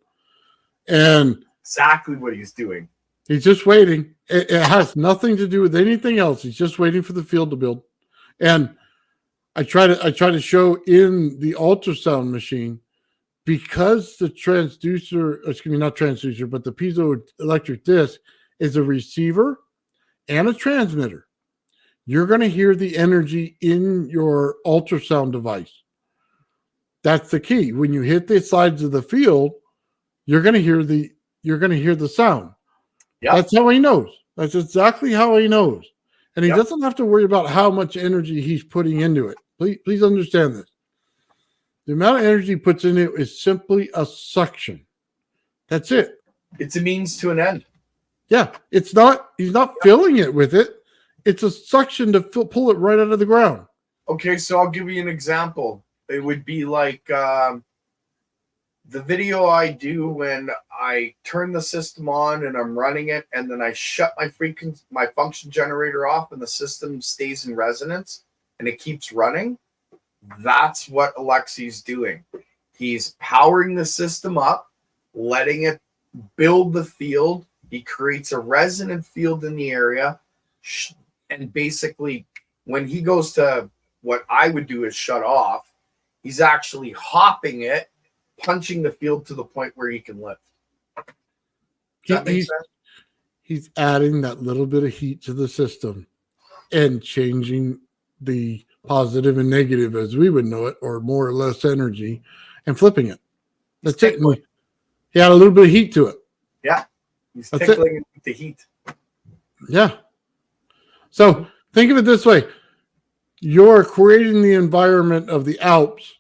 And Exactly what he's doing. he's just waiting. It has nothing to do with anything else. He's just waiting for the field to build. And I try to show in the ultrasound machine, because the not transducer, but the piezoelectric disc is a receiver and a transmitter. You're going to hear the energy in your ultrasound device. That's the key. When you hit the sides of the field, you're going to hear the sound. Yeah. That's how he knows. That's exactly how he knows. And he Yep. doesn't have to worry about how much energy he's putting into it. Please understand this. The amount of energy he puts in it is simply a suction. That's it. It's a means to an end. Yeah. He's not filling it with it. It's a suction to pull it right out of the ground. Okay, so I'll give you an example. It would be like the video I do when I turn the system on and I'm running it, and then I shut my function generator off, and the system stays in resonance and it keeps running. That's what Alexi's doing. He's powering the system up, letting it build the field. He creates a resonant field in the area. And basically, when he goes to what I would do is shut off, he's actually hopping it, punching the field to the point where he can lift. Does that make sense? He's adding that little bit of heat to the system and changing the positive and negative as we would know it, or more or less energy, and flipping it. That's it. He had a little bit of heat to it. Yeah. He's tickling it with the heat. Yeah. So think of it this way. You're creating the environment of the Alps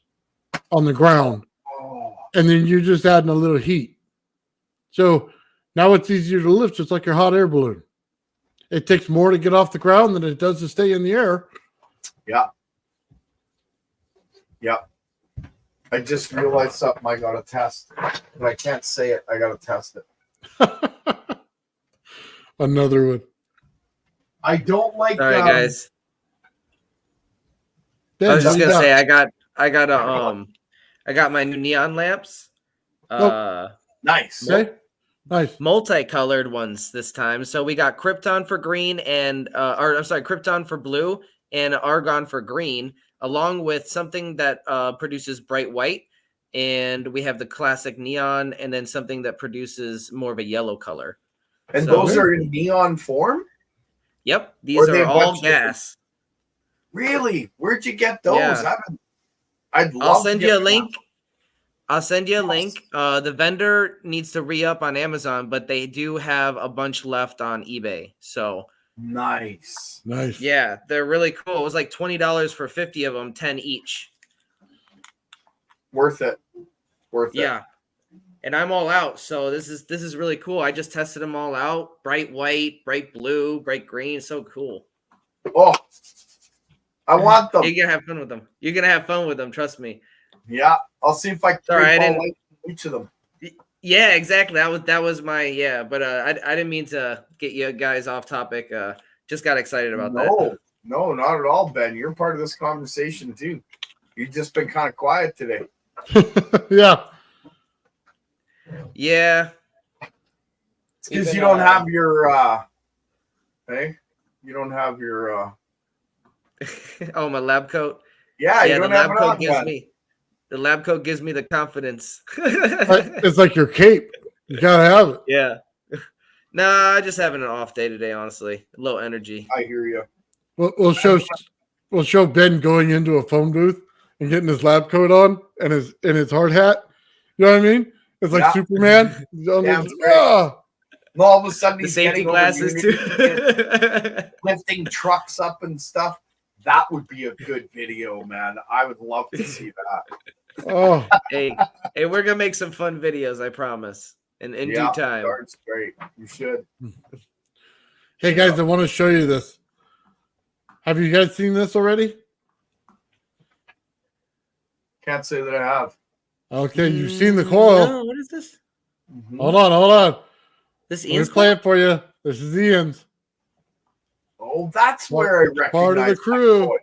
on the ground, and then you're just adding a little heat. So now it's easier to lift, just like your hot air balloon. It takes more to get off the ground than it does to stay in the air. Yeah. Yeah. I just realized something I got to test, but I can't say it. I got to test it. Another one. I don't like. Sorry, guys. Ben, I was just what do gonna you say got? I got my new neon lamps. Nice. Okay. Nice. Multicolored ones this time. So we got Krypton for green and Krypton for blue and argon for green, along with something that produces bright white. And we have the classic neon, and then something that produces more of a yellow color. And those are in neon form? Yep. These they are all bunch gas. Really? Where'd you get those? Yeah. I'll send you a link. I'll send you a link. The vendor needs to re-up on Amazon, but they do have a bunch left on eBay. So nice. Yeah, they're really cool. It was like $20 for 50 of them, 10 each. Worth it. Yeah. And I'm all out. So this is really cool. I just tested them all out. Bright white, bright blue, bright green. So cool. Oh, I want them. You're gonna have fun with them. You're gonna have fun with them. Trust me. Yeah, I'll see if I can Sorry, I ball didn't. light each of them. Yeah, exactly. That was my but I didn't mean to get you guys off topic. Just got excited about that. No, not at all, Ben. You're part of this conversation too. You've just been kind of quiet today. Yeah. Yeah. It's because you don't have your hey, you don't have your Oh, my lab coat. yeah, you The don't have lab it coat on, gives Ben. me the lab coat gives me the confidence. It's like your cape. You gotta have it. Yeah. Nah, just having an off day today, honestly. Low energy. I hear you. We'll show Ben going into a phone booth and getting his lab coat on and his hard hat. You know what I mean? It's like Yeah. Superman. Sounds great. Ah! And all of a sudden The he's safety getting over glasses the too. lifting trucks up and stuff. That would be a good video, man. I would love to see that. Oh, Hey, we're gonna make some fun videos, I promise. In due time. That's great. You should. hey guys, I want to show you this. Have you guys seen this already? Can't say that I have. Okay, you've seen the coil. No, what is this? Mm-hmm. Hold on. This Let me Ian's play it for you. This is Ian's. Oh, that's where I recognize Part of the that crew. coil.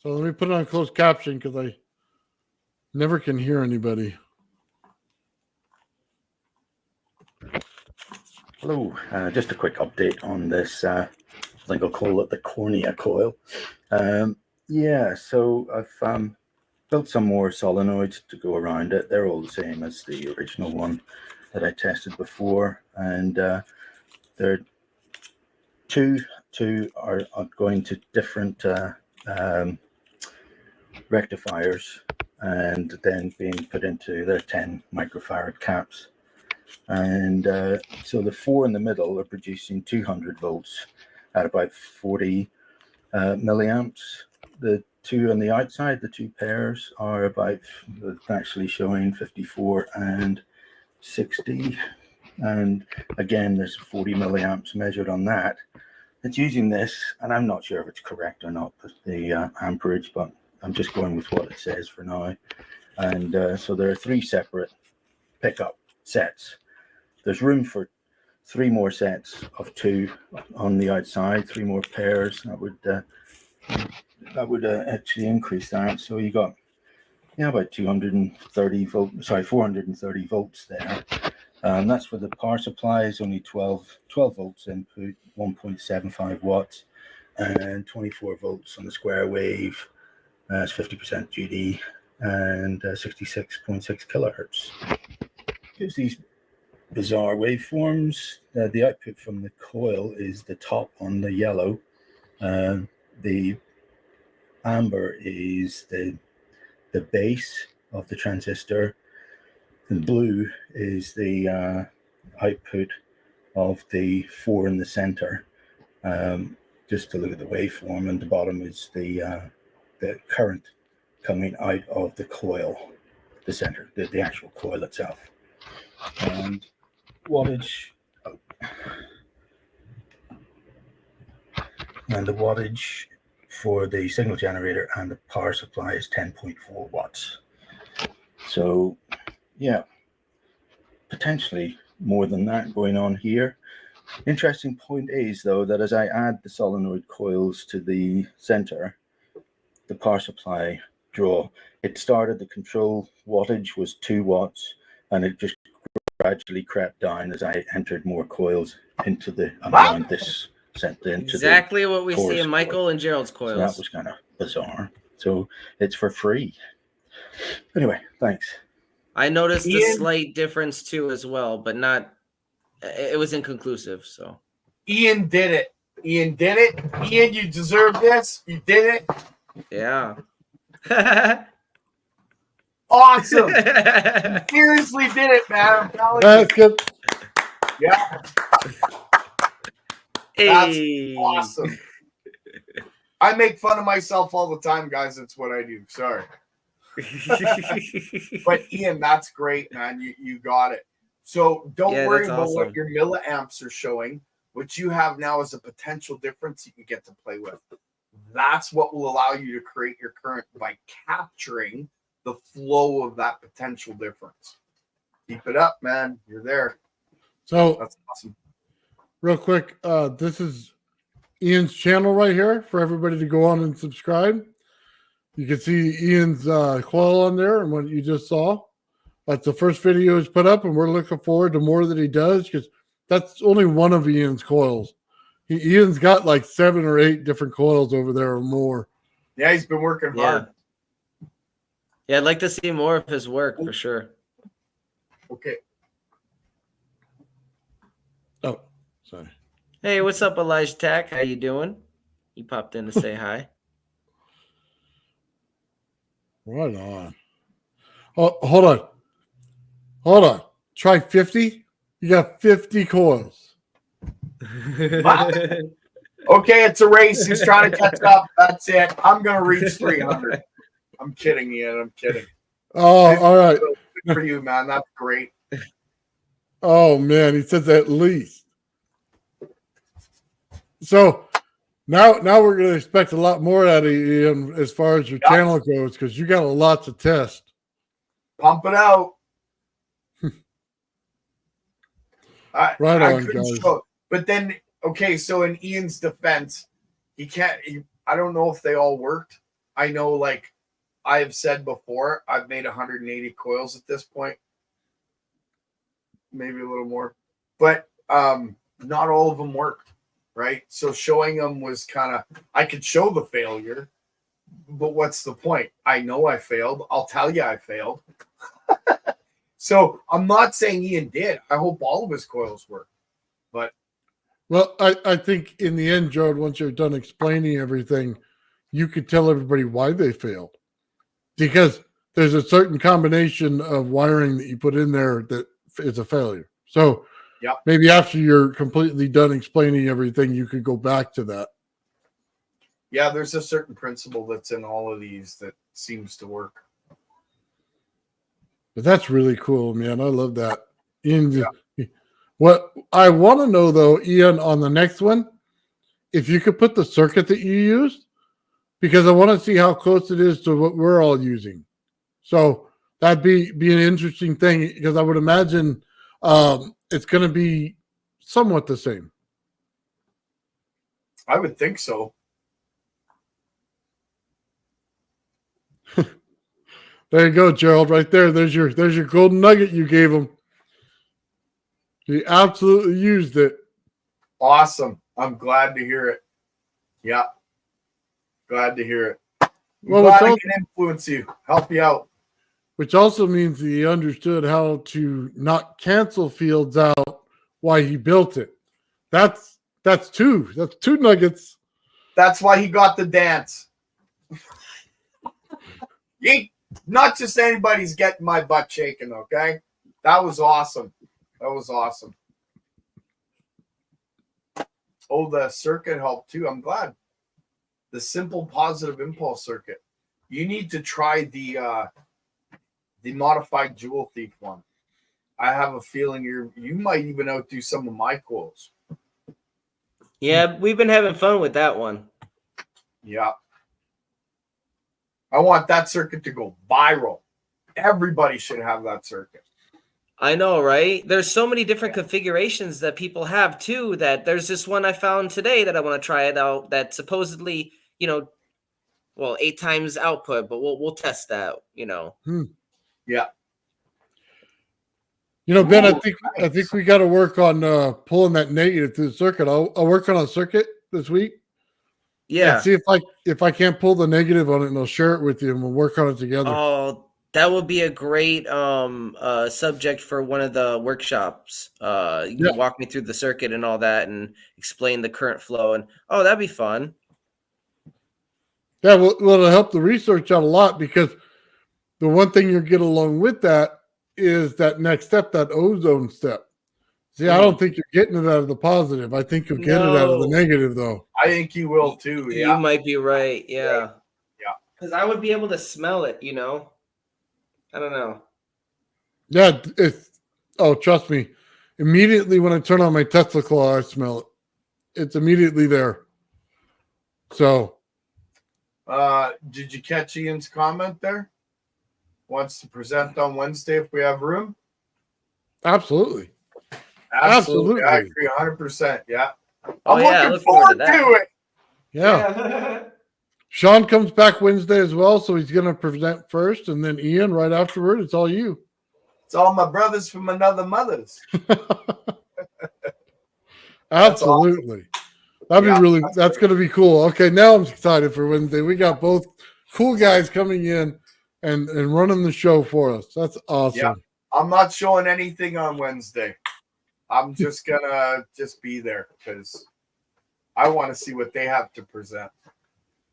So let me put it on closed caption because I never can hear anybody. Hello, just a quick update on this. I think I'll call it the cornea coil. So I've built some more solenoids to go around it. They're all the same as the original one that I tested before, and they're two are going to different rectifiers, and then being put into their 10 microfarad caps. And so the four in the middle are producing 200 volts at about 40 milliamps. The two on the outside, the two pairs, are about actually showing 54 and 60. And again, there's 40 milliamps measured on that. It's using this, and I'm not sure if it's correct or not, the amperage, but I'm just going with what it says for now. And so there are three separate pickup sets. There's room for 3 more sets of 2 on the outside, 3 more pairs. That would actually increase that. So you got about 430 volts there. That's for the power supply. Is only 12 volts input, 1.75 watts, and 24 volts on the square wave. It's 50% duty and 66.6 kilohertz. Gives these bizarre waveforms. The output from the coil is the top on the yellow. The amber is the base of the transistor, and blue is the output of the 4 in the center. Just to look at the waveform, and the bottom is the current coming out of the coil, the center, the actual coil itself. And wattage, and the wattage for the signal generator and the power supply is 10.4 watts. So yeah, potentially more than that going on here. Interesting point is, though, that as I add the solenoid coils to the center, the power supply draw, it started, the control wattage was 2 watts, and it just gradually crept down as I entered more coils into the around this center. Exactly what we see in Michael and Gerald's coils. So that was kind of bizarre. So it's for free. Anyway, thanks. I noticed a slight difference too as well, but not. It was inconclusive. So Ian did it. Ian, you deserve this. You did it. Yeah. Awesome. You seriously did it, man. I'm telling you. That's good. Yeah. That's awesome. I make fun of myself all the time, guys. That's what I do. Sorry. But Ian, that's great, man. You got it. So don't worry about what your milliamps are showing. What you have now is a potential difference you can get to play with. That's what will allow you to create your current by capturing the flow of that potential difference. Keep it up, man. You're there. So That's awesome. real quick, this is Ian's channel right here for everybody to go on and subscribe. You can see Ian's coil on there and what you just saw. That's the first video he's put up, and we're looking forward to more that he does because that's only one of Ian's coils. Ian's got like 7 or 8 different coils over there or more. Yeah, he's been working hard. Yeah, I'd like to see more of his work for sure. Okay. Oh, sorry. Hey, what's up, Elijah Tack? How you doing? He popped in to say hi. Right on. Oh, hold on. Hold on. Try 50. You got 50 coils. Okay, it's a race. He's trying to catch up. That's it. I'm going to reach 300. I'm kidding, Ian. I'm kidding. Oh, all right. Good for you, man. That's great. Oh, man. He says at least. So now we're going to expect a lot more out of you, Ian, as far as your channel goes, because you got a lot to test. Pump it out. Right I on, couldn't guys. show, but then, okay, so in Ian's defense, I don't know if they all worked. I know, like I have said before, I've made 180 coils at this point, maybe a little more, but not all of them worked, right? So showing them was kind of, I could show the failure, but what's the point? I know I failed. I'll tell you I failed. So I'm not saying Ian did. I hope all of his coils work. But well, I think in the end, Jared, once you're done explaining everything, you could tell everybody why they failed. Because there's a certain combination of wiring that you put in there that is a failure. So maybe after you're completely done explaining everything, you could go back to that. Yeah, there's a certain principle that's in all of these that seems to work. But that's really cool, man. I love that. Ian, what I want to know, though, Ian, on the next one, if you could put the circuit that you used, because I want to see how close it is to what we're all using. So that'd be an interesting thing, because I would imagine it's going to be somewhat the same. I would think so. There you go, Gerald, right there. There's your golden nugget you gave him. He absolutely used it. Awesome. I'm glad to hear it. Yeah. Glad to hear it. Well, glad I can influence you, help you out. Which also means that he understood how to not cancel fields out while he built it. That's two. That's 2 nuggets. That's why he got the dance. Not just anybody's getting my butt shaken, okay? That was awesome. That was awesome. Oh, the circuit helped too. I'm glad. The simple positive impulse circuit. You need to try the modified Jewel Thief one. I have a feeling you might even outdo some of my coils. Yeah, we've been having fun with that one. Yeah. I want that circuit to go viral. Everybody should have that circuit. I know, right? There's so many different configurations that people have too, that there's this one I found today that I want to try it out that supposedly, 8 times output, but we'll test that, Yeah. Ben, I think we got to work on pulling that negative through the circuit. I'll work on a circuit this week. Yeah. And see if I can't pull the negative on it, and I'll share it with you, and we'll work on it together. Oh, that would be a great subject for one of the workshops. You can walk me through the circuit and all that, and explain the current flow. And that'd be fun. Yeah, well, it'll help the research out a lot, because the one thing you'll get along with that is that next step, that ozone step. See, I don't think you're getting it out of the positive. I think you'll get it out of the negative, though. I think you will too. Yeah. You might be right. Yeah. Yeah. Because I would be able to smell it, I don't know. Yeah, trust me. Immediately when I turn on my Tesla claw, I smell it. It's immediately there. So Did you catch Ian's comment there? Wants to present on Wednesday if we have room? Absolutely. Absolutely. I Absolutely. agree 100%. Yeah. Oh, I'm yeah, I looking look forward forward to to it. Yeah. Sean comes back Wednesday as well, so he's going to present first, and then Ian right afterward. It's all you. It's all my brothers from another mothers. Absolutely. That'd be really, that's going to be cool. Okay, now I'm excited for Wednesday. We got both cool guys coming in and running the show for us. That's awesome. Yeah. I'm not showing anything on Wednesday. I'm just going to just be there because I want to see what they have to present.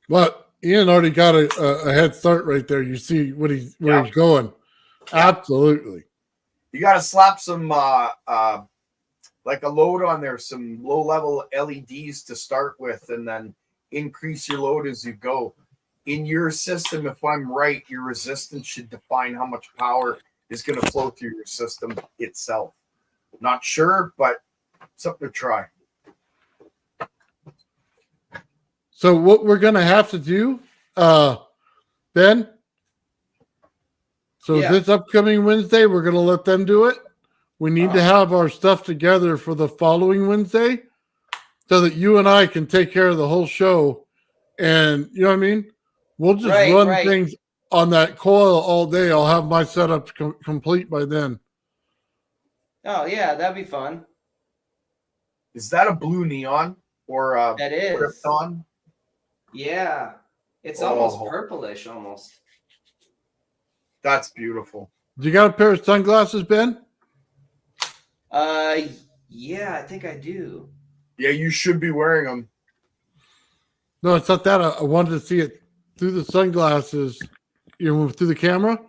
But Ian already got a head start right there. You see where he's going. Yeah. Absolutely. You got to slap some like a load on there, some low-level LEDs to start with, and then increase your load as you go. In your system, if I'm right, your resistance should define how much power is going to flow through your system itself. Not sure, but something to try. So what we're going to have to do, Ben, so this upcoming Wednesday, we're going to let them do it. We need to have our stuff together for the following Wednesday so that you and I can take care of the whole show. And you know what I mean? We'll just run things on that coil all day. I'll have my setup complete by then. Oh, yeah, that'd be fun. Is that a blue neon or a that is krypton? Yeah. It's almost purplish almost. That's beautiful. Do you got a pair of sunglasses, Ben? Yeah, I think I do. Yeah, you should be wearing them. No, it's not that. I wanted to see it through the sunglasses, through the camera.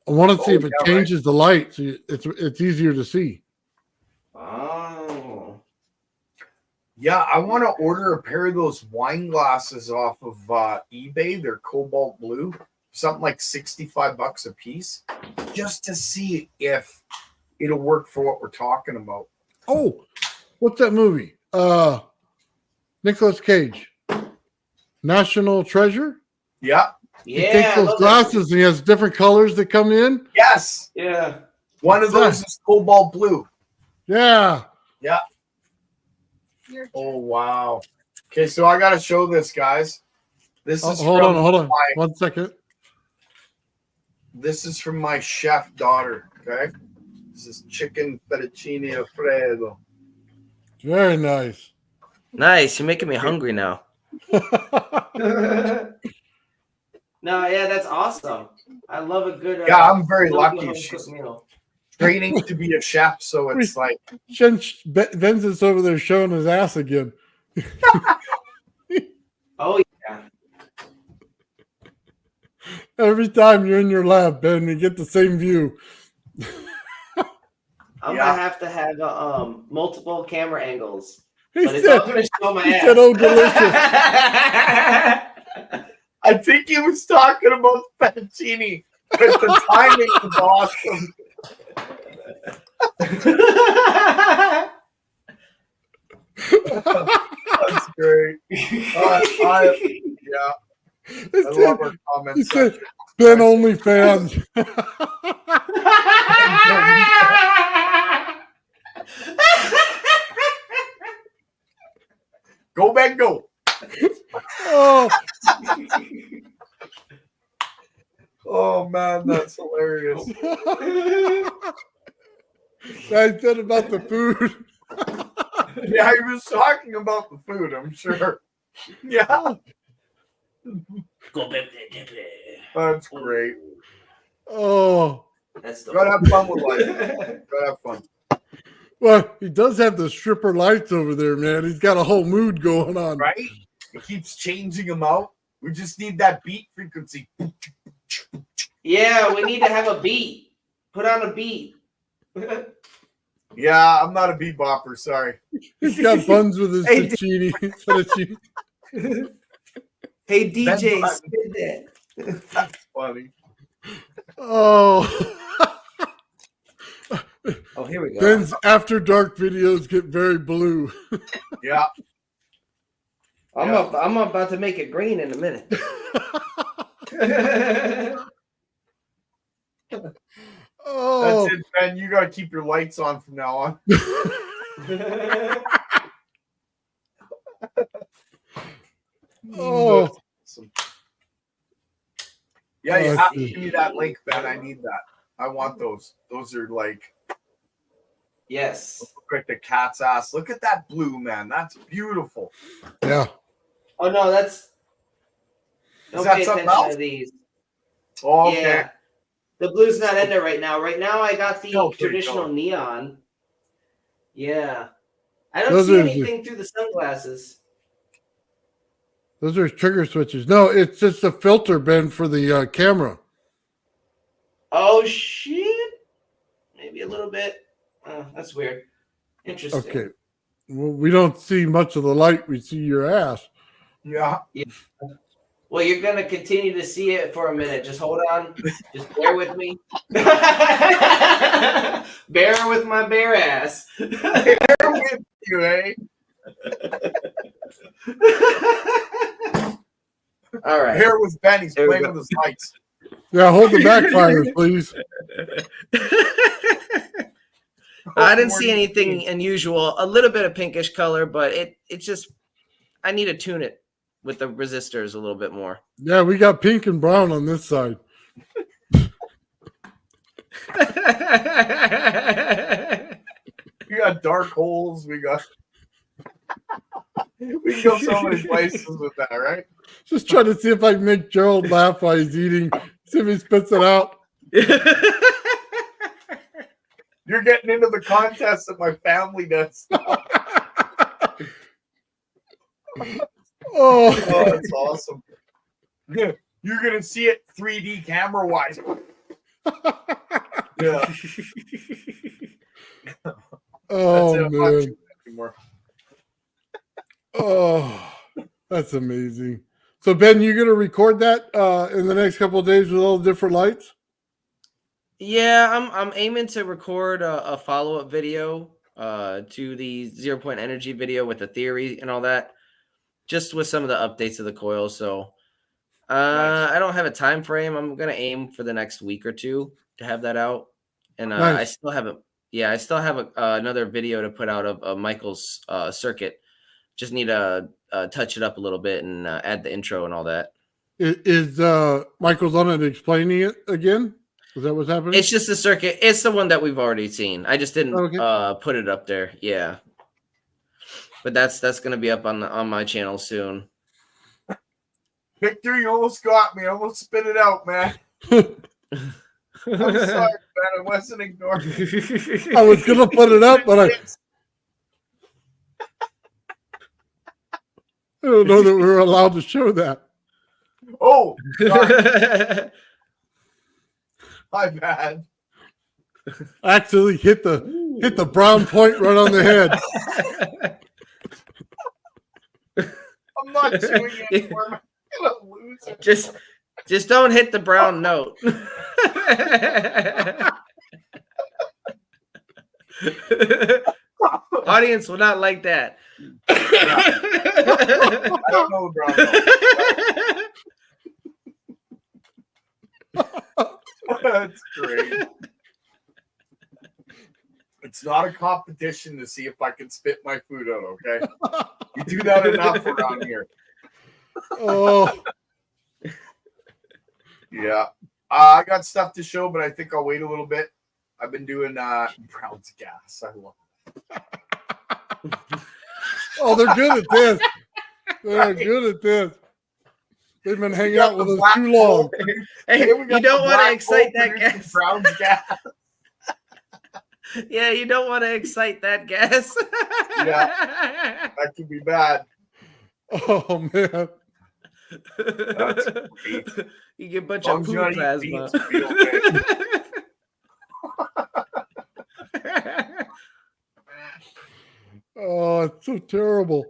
I want to see if it changes the light, so it's easier to see. Oh. Yeah, I want to order a pair of those wine glasses off of eBay. They're cobalt blue, something like $65 a piece, just to see if it'll work for what we're talking about. Oh, what's that movie? Nicolas Cage, National Treasure. Yeah. He takes those glasses and he has different colors that come in. Yes. Yeah. One of those is cobalt blue. Yeah. Yeah. Oh, wow. Okay, so I got to show this, guys. This is hold on. 1 second. This is from my chef daughter, okay? This is chicken fettuccine alfredo. Very nice. Nice. You're making me hungry now. No, yeah, that's awesome. I love a good. Yeah, I'm very lucky. She's training to be a chef, so it's like Vincent's over there showing his ass again. Oh yeah. Every time you're in your lab, Ben, you get the same view. I'm gonna have to have multiple camera angles, He but it's all gonna show my ass. said, "Oh, delicious." I think he was talking about fettuccine, but the timing was awesome. That's great. Yeah. I love our comments. Ben only fans. Go back, go. Oh. Oh man, that's hilarious. I said about the food. Yeah, he was talking about the food, I'm sure. Yeah. That's great. Oh. That's the Gotta have fun with life. Gotta have fun. Well, he does have the stripper lights over there, man. He's got a whole mood going on. Right? He keeps changing them out. We just need that beat frequency. Yeah, we need to have a beat. Put on a beat. Yeah, I'm not a bebopper, sorry. He's got buns with his fettuccine. Hey DJ, spin that. That's funny. Oh. Oh, here we go. Ben's after dark videos get very blue. Yeah. I'm about to make it green in a minute. Oh, That's it, Ben. You gotta keep your lights on from now on. oh, That's awesome. Yeah, you have to give me that link, Ben. I need that. I want those. Those are like Yes. look like the cat's ass. Look at that blue, man. That's beautiful. yeah. Oh no, that's. Don't that pay something attention else? to these. Oh, okay. Yeah, the blue's not in there right now. Right now, I got the Okay, traditional go. neon. Yeah, I don't Those see are anything through the sunglasses. Those are trigger switches. No, it's just a filter, Ben, for the camera. Oh shit! Maybe a little bit. That's weird. Interesting. Okay. Well, we don't see much of the light. We see your ass. Yeah. Well, you're gonna continue to see it for a minute. Just hold on. Just bear with me. Bear with my bare ass. Bear with you, eh? All right. Here with Ben. He's There we playing go. with his lights. Yeah, hold the backfires, please. I didn't see anything unusual. A little bit of pinkish color, but it's just I need to tune it with the resistors a little bit more. Yeah, we got pink and brown on this side. We got dark holes. We got. We can go so many places with that, right? Just trying to see if I can make Gerald laugh while he's eating. See if he spits it out. You're getting into the contest that my family does. Oh, That's awesome. Yeah, you're gonna see it 3D camera wise. Yeah. oh I'm not man. doing that anymore. Oh, that's amazing. So Ben, you're gonna record that in the next couple of days with all the different lights? Yeah, I'm aiming to record a follow-up video to the 0 point energy video with the theory and all that, just with some of the updates of the coil. So Nice. I don't have a time frame. I'm gonna aim for the next week or two to have that out, and Nice. I still haven't. Yeah, I still have another video to put out of Michael's circuit. Just need to touch it up a little bit and add the intro and all that. Is Michael's on it explaining it again? Is that what's happening? It's just the circuit. It's the one that we've already seen. I just didn't Okay. put it up there. Yeah, but that's gonna be up on my channel soon. Victor, you almost got me. I almost spit it out, man. I'm sorry, man. I wasn't ignoring you. I was gonna put it up, but I don't know that we were allowed to show that. Oh, sorry. My bad. Actually hit the brown point right on the head. I'm not doing it anymore. Man. I'm gonna lose it. Just don't hit the brown note. Audience will not like that. I don't know, bro. That's great. It's not a competition to see if I can spit my food out, okay? You do that enough around here. Oh, Yeah. I got stuff to show, but I think I'll wait a little bit. I've been doing Brown's gas. I love it. oh, they're good at this. They're good at this. They've been hanging out with us too long. Hey, you don't want to excite that gas. Brown's gas. Yeah, you don't want to excite that gas. Yeah. That could be bad. Oh man. That's great. You get a bunch Long of as poo you're not eating plasma. beans, it'll be okay. Oh, it's so terrible.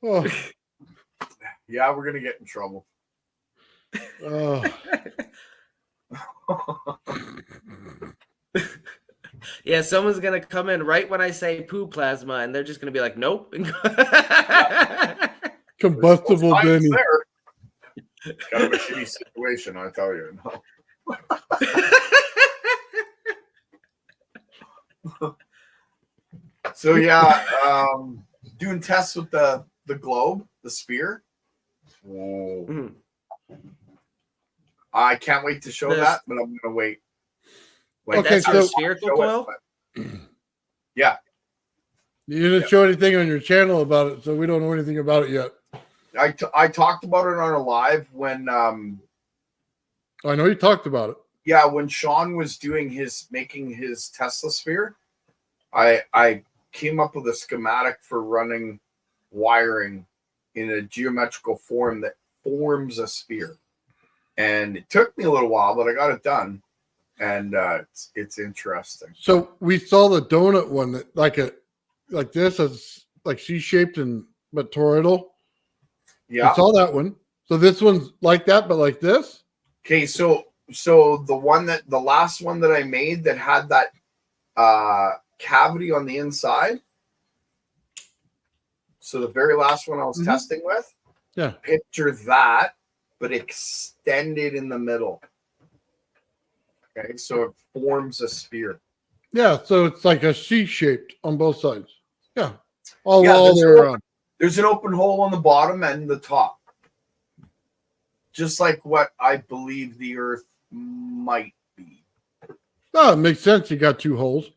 Oh, Yeah, we're gonna get in trouble. oh. Yeah, someone's gonna come in right when I say poo plasma, and they're just gonna be like, "Nope." Combustible Science Benny. there. Kind of a shitty situation, I tell you. No. So yeah, doing tests with the globe, the sphere. Whoa. Mhm. I can't wait to show This- that, but I'm gonna wait. Okay, That's your so- spherical show coil? it, yeah, You didn't show anything on your channel about it, so we don't know anything about it yet. I talked about it on a live when I know you talked about it. yeah, when Sean was making his Tesla sphere, I came up with a schematic for running wiring in a geometrical form that forms a sphere. And it took me a little while, but I got it done. And it's interesting. So we saw the donut one that like this as like C-shaped and but toroidal. Yeah. We saw that one. So this one's like that, but like this. Okay, so the last one that I made that had that cavity on the inside. So the very last one I was testing with. Yeah. Picture that, but extended in the middle. Okay, so it forms a sphere. Yeah. So it's like a C-shaped on both sides. Yeah. All Yeah, the way around. There's an open hole on the bottom and the top. Just like what I believe the Earth might be. Oh, it makes sense. You got two holes.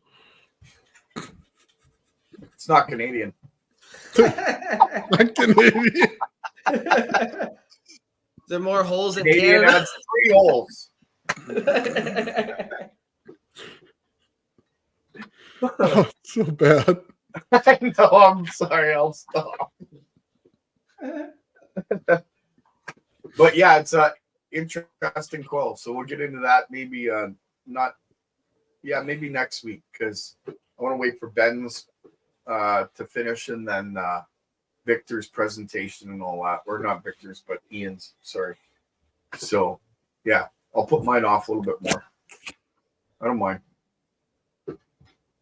It's not Canadian. Not Canadian. There are more holes in Canadian Canada? has 3 holes. Oh, so bad. I know, I'm sorry, I'll stop. But yeah, it's a interesting coil. So we'll get into that maybe maybe next week, because I want to wait for Ben's to finish, and then Victor's presentation and all that. Or not Victor's, but Ian's, sorry. So yeah, I'll put mine off a little bit more. I don't mind.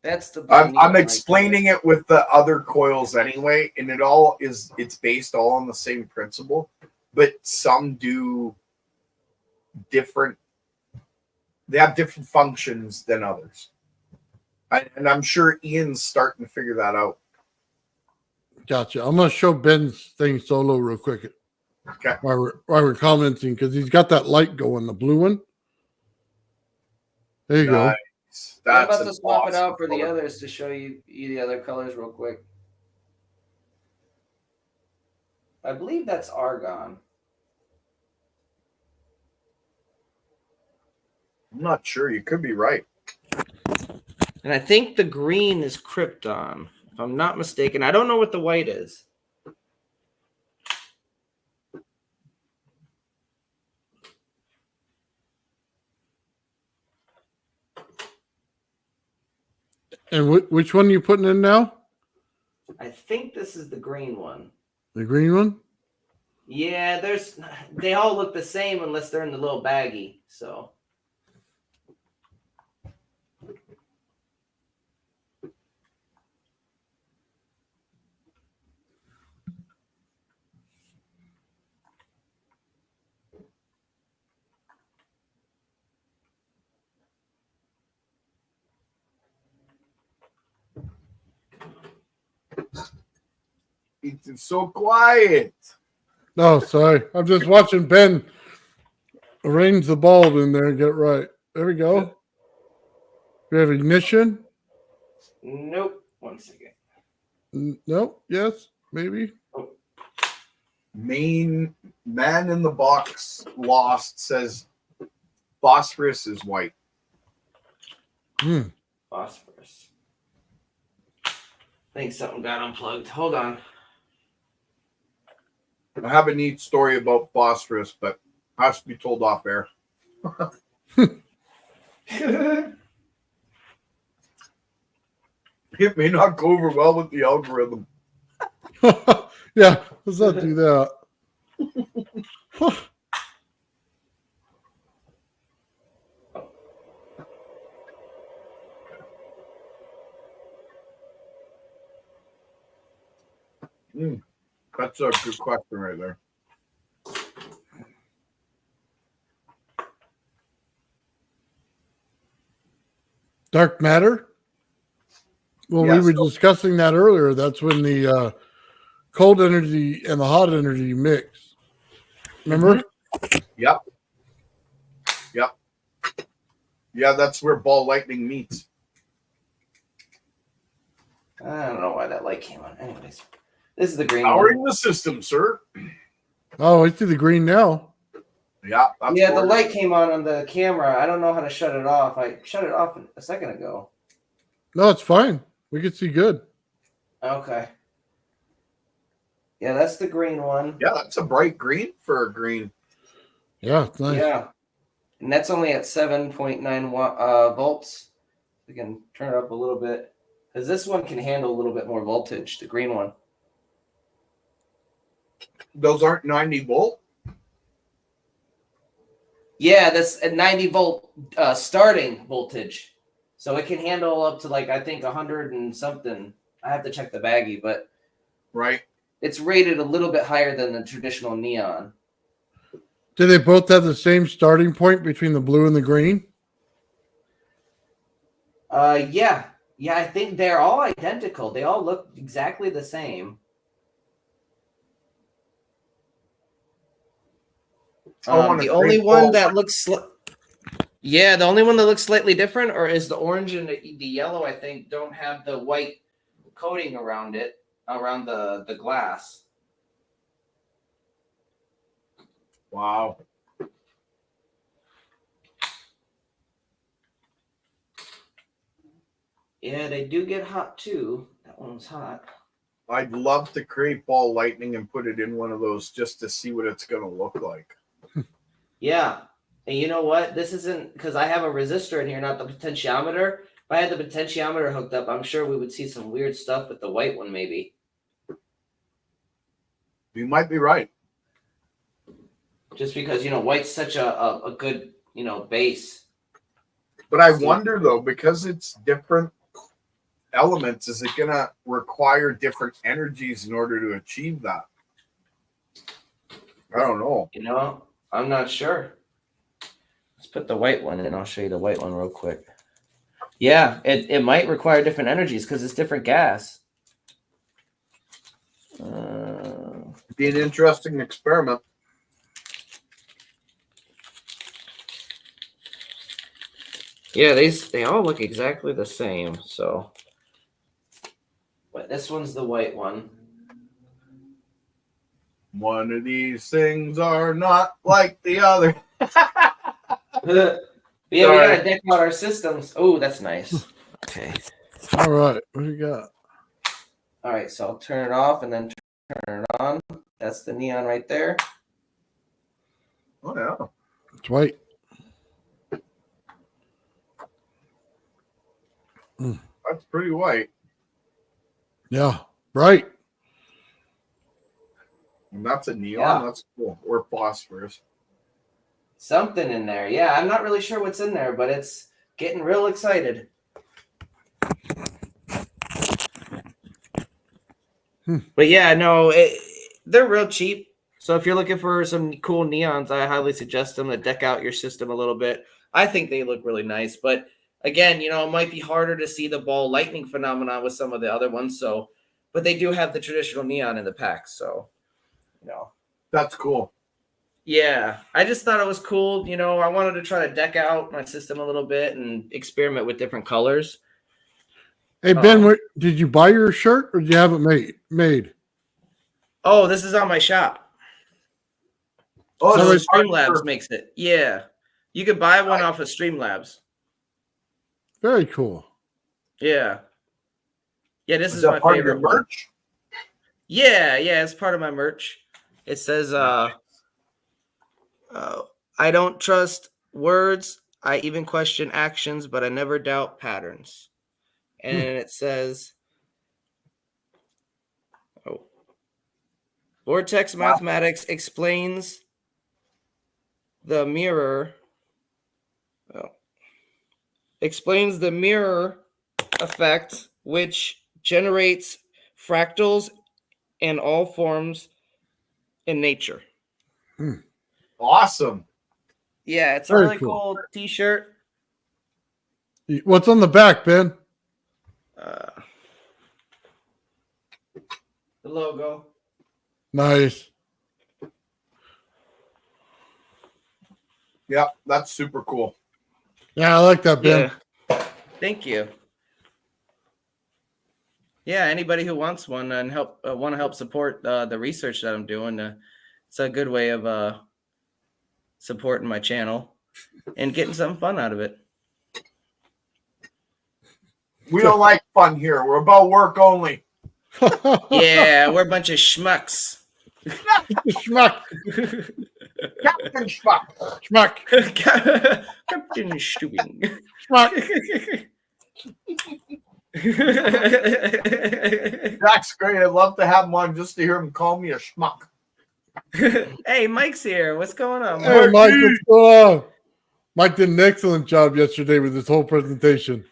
That's the I'm explaining it with the other coils anyway, and it's based all on the same principle, but some do different. They have different functions than others, and I'm sure Ian's starting to figure that out. Gotcha. I'm gonna show Ben's thing solo real quick. Okay. While we're commenting, because he's got that light going, the blue one. There you go. Nice. I'm That's about to an swap it awesome out for the color. others to show you the other colors real quick. I believe that's argon. I'm not sure. You could be right. And I think the green is krypton, if I'm not mistaken. I don't know what the white is. And which one are you putting in now? I think this is the green one. The green one? Yeah, they all look the same unless they're in the little baggie. So It's so quiet. Oh, sorry. I'm just watching Ben arrange the bulb in there and get it right. There we go. We have ignition. nope. 1 second. Nope. Yes. Maybe. Man in the box lost says phosphorus is white. Phosphorus. I think something got unplugged. Hold on. I have a neat story about phosphorus, but has to be told off air. It may not go over well with the algorithm. Yeah. Let's not do that. That's a good question right there. Dark matter? Well, Yeah, we were so- discussing that earlier. That's when the cold energy and the hot energy mix. Remember? Yep. Yep. Yeah, that's where ball lightning meets. I don't know why that light came on. Anyways, this is the green Powering one. the system, sir. Oh, I see the green now. Yeah, that's Yeah, the gorgeous. light came on the camera. I don't know how to shut it off. I shut it off a second ago. No, it's fine. We can see good. Okay. Yeah, that's the green one. Yeah, that's a bright green for a green. Yeah, it's nice. Yeah. And that's only at 7.9 volts. We can turn it up a little bit. Because this one can handle a little bit more voltage, the green one. Those aren't 90 volt. Yeah, that's a 90 volt starting voltage. So it can handle up to like, I think 100 and something. I have to check the baggie, but Right. it's rated a little bit higher than the traditional neon. Do they both have the same starting point between the blue and the green? Yeah. Yeah, I think they're all identical. They all look exactly the same. The only one that looks the only one that looks slightly different or is the orange and the yellow, I think, don't have the white coating around it, around the glass. Wow. Yeah, they do get hot too. That one's hot. I'd love to create ball lightning and put it in one of those just to see what it's going to look like. Yeah. And you know what? This isn't because I have a resistor in here, not the potentiometer. If I had the potentiometer hooked up, I'm sure we would see some weird stuff with the white one, maybe. You might be right. Just because, white's such a good, base. But I wonder, though, because it's different elements, is it going to require different energies in order to achieve that? I don't know. I'm not sure. Let's put the white one in. I'll show you the white one real quick. Yeah, it might require different energies because it's different gas. It'd be an interesting experiment. Yeah, they all look exactly the same. So, but this one's the white one. One of these things are not like the other. Yeah, we gotta deck out our systems. Oh, that's nice. Okay. All right. What do you got? All right, so I'll turn it off and then turn it on. That's the neon right there. Oh, yeah. It's white. That's pretty white. Yeah. Bright. And that's a neon. Yeah. That's cool. Or phosphorus. Something in there. Yeah, I'm not really sure what's in there, but it's getting real excited. But yeah, no, they're real cheap. So if you're looking for some cool neons, I highly suggest them to deck out your system a little bit. I think they look really nice. But again, it might be harder to see the ball lightning phenomenon with some of the other ones. So, but they do have the traditional neon in the pack. So, That's cool. Yeah, I just thought it was cool. I wanted to try to deck out my system a little bit and experiment with different colors. Hey, Ben, did you buy your shirt or did you have it made? Oh, this is on my shop. Oh, So it's Streamlabs makes it. Yeah. You could buy one off of Streamlabs. Very cool. Yeah. Yeah, this is that my part favorite of your one. merch? Yeah, it's part of my merch. It says, I don't trust words. I even question actions, but I never doubt patterns. And it says, Vortex Mathematics explains the mirror. Explains the mirror effect, which generates fractals and all forms in nature. Awesome. Yeah, it's a Very really cool. cool t-shirt. What's on the back, Ben? The logo. Nice. Yeah, that's super cool. Yeah, I like that, Ben. Yeah. Thank you. Yeah, anybody who wants one and want to help support the research that I'm doing, it's a good way of supporting my channel and getting something fun out of it. We don't like fun here. We're about work only. Yeah, we're a bunch of schmucks. Schmuck. Captain Schmuck. Schmuck. Captain Stubing. Schmuck. Jack's great. I'd love to have him on just to hear him call me a schmuck. Hey, Mike's here. What's going on, Hey, Mike? Mike, what's going on? Mike did an excellent job yesterday with his whole presentation.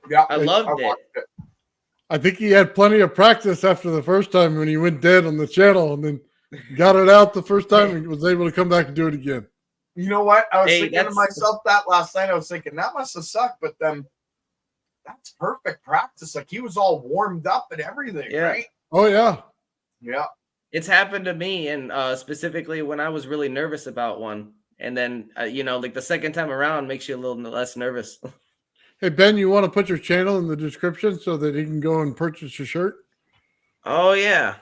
Yeah, I loved it. watched it. I think he had plenty of practice after the first time when he went dead on the channel, and then got it out the first time and was able to come back and do it again. You know what? I was Hey, thinking to that's- myself that last night. I was thinking that must have sucked, but then that's perfect practice. Like he was all warmed up and everything, Yeah. right? Oh, yeah. Yeah. It's happened to me, and specifically when I was really nervous about one. And then, like the second time around makes you a little less nervous. Hey, Ben, you want to put your channel in the description so that he can go and purchase your shirt? Oh, yeah.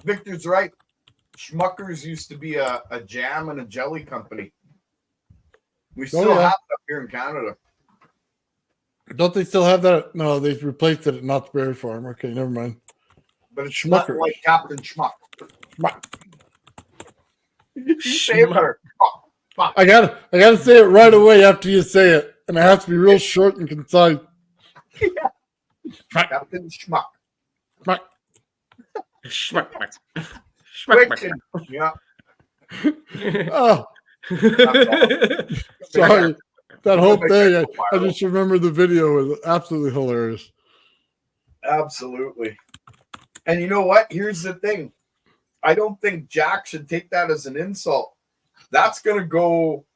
Victor's right. Schmuckers used to be a jam and a jelly company. We still yeah. have it up here in Canada. Don't they still have that? No, they've replaced it at Knott's Berry Farm. Okay, never mind. But it's Schmuckers. not like Captain Schmuck. Schmuck. Say it better. Schmuck. I gotta say it right away after you say it, and it has to be real short and concise. Captain Schmuck. Schmuck. Quick and- yeah. Oh, sorry. That whole thing, I just remember the video was absolutely hilarious. Absolutely. And you know what? Here's the thing. I don't think Jack should take that as an insult. That's gonna go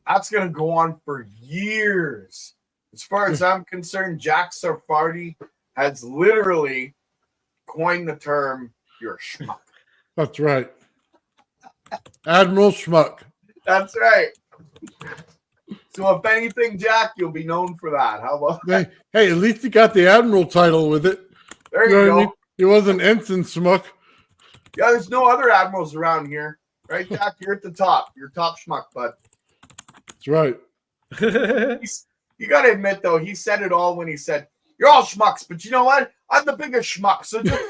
on for years. As far as I'm concerned, Jack Sarfati has literally coined the term "you're a schmuck." That's right. Admiral Schmuck. That's right. So if anything, Jack, you'll be known for that. How about that? Hey, at least he got the Admiral title with it. There You know you what I go. mean? He wasn't Ensign Schmuck. Yeah, there's no other admirals around here. Right, Jack? You're at the top. You're top schmuck, bud. That's right. You got to admit, though, he said it all when he said, "You're all schmucks," but you know what? I'm the biggest schmuck. So just,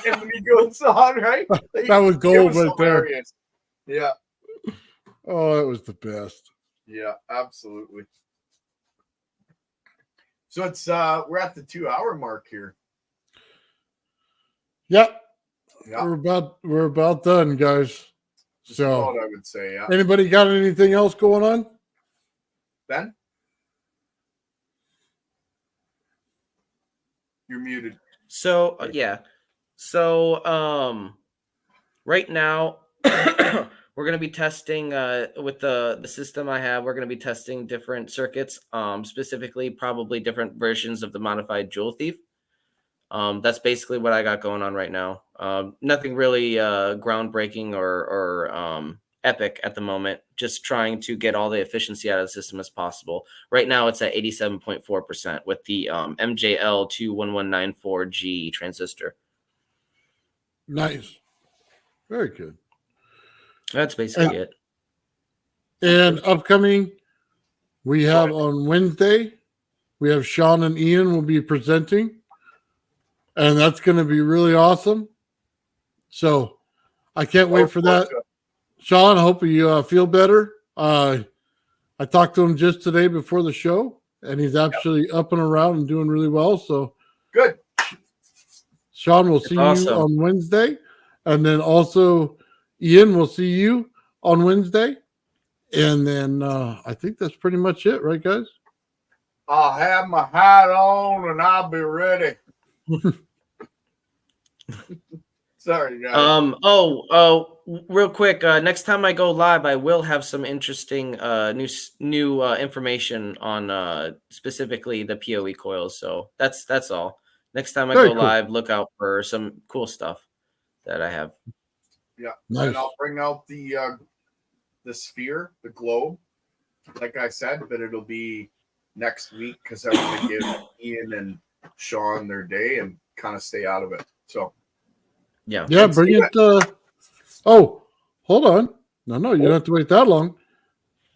and when he goes on, right? That was It gold was right there. hilarious. Yeah, Oh, that was the best. yeah, absolutely. So it's we're at the 2-hour mark here. Yep. Yeah, We're about done, guys. just So about, I would say, yeah. anybody got anything else going on? Ben, you're muted. So right now we're gonna be testing with the system I have. We're gonna be testing different circuits, specifically probably different versions of the modified Joule Thief. That's basically what I got going on right now. Nothing really groundbreaking or epic at the moment. Just trying to get all the efficiency out of the system as possible. Right now, it's at 87.4% with the MJL21194G transistor. Nice. Very good. That's basically it. And upcoming, we have on Wednesday, we have Sean and Ian will be presenting. And that's going to be really awesome. So I can't wait for that. Sean, I hope you feel better. I talked to him just today before the show, and he's actually up and around and doing really well. So Good. Sean, we'll see awesome. you on Wednesday. And then also Ian, we'll see you on Wednesday. And then I think that's pretty much it, right, guys? I'll have my hat on and I'll be ready. Sorry, guys. Real quick. Next time I go live, I will have some interesting new information on specifically the PoE coils. So that's all. Next time I Very go cool. live, look out for some cool stuff that I have. Yeah, Nice. and I'll bring out the sphere, the globe, like I said, but it'll be next week because I want to give Ian and Sean their day and kind of stay out of it. So Yeah. Yeah, bring it. Oh, hold on. No, you don't have to wait that long.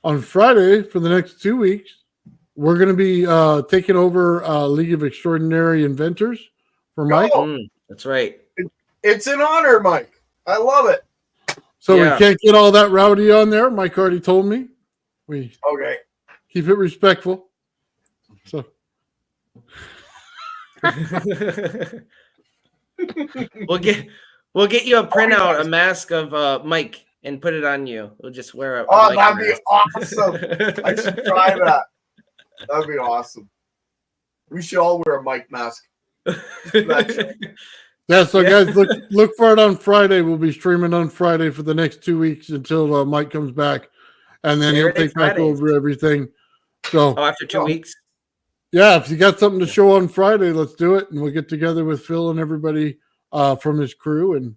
On Friday for the next 2 weeks, we're going to be taking over League of Extraordinary Inventors for Mike. That's right. it's an honor, Mike. I love it. So Yeah. we can't get all that rowdy on there. Mike already told me. We Okay. keep it respectful. So We'll get you a printout, a mask of Mike, and put it on you. We'll just wear a Oh, Mike that'd be mask. awesome. I should try that. That'd be awesome. We should all wear a Mike mask. yeah, so guys, look for it on Friday. We'll be streaming on Friday for the next 2 weeks until Mike comes back, and then he'll Saturday, take back Fridays. over everything. So after 2 weeks. yeah, if you got something to show on Friday, let's do it, and we'll get together with Phil and everybody from his crew, and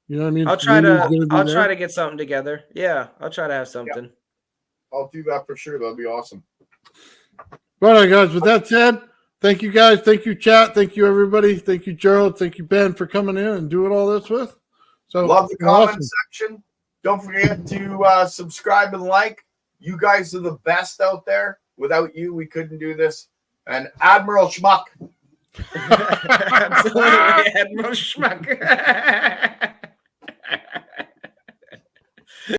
you know what I mean. I'll try Lulu's to get something together. Yeah, I'll try to have something. Yeah. I'll do that for sure. That'll be awesome. All right, guys. With that said, thank you guys. Thank you, chat. Thank you, everybody. Thank you, Gerald. Thank you, Ben, for coming in and doing all this with. So Love the comment awesome. section. Don't forget to subscribe and like. You guys are the best out there. Without you, we couldn't do this. And Admiral Schmuck. Absolutely, Admiral Schmuck.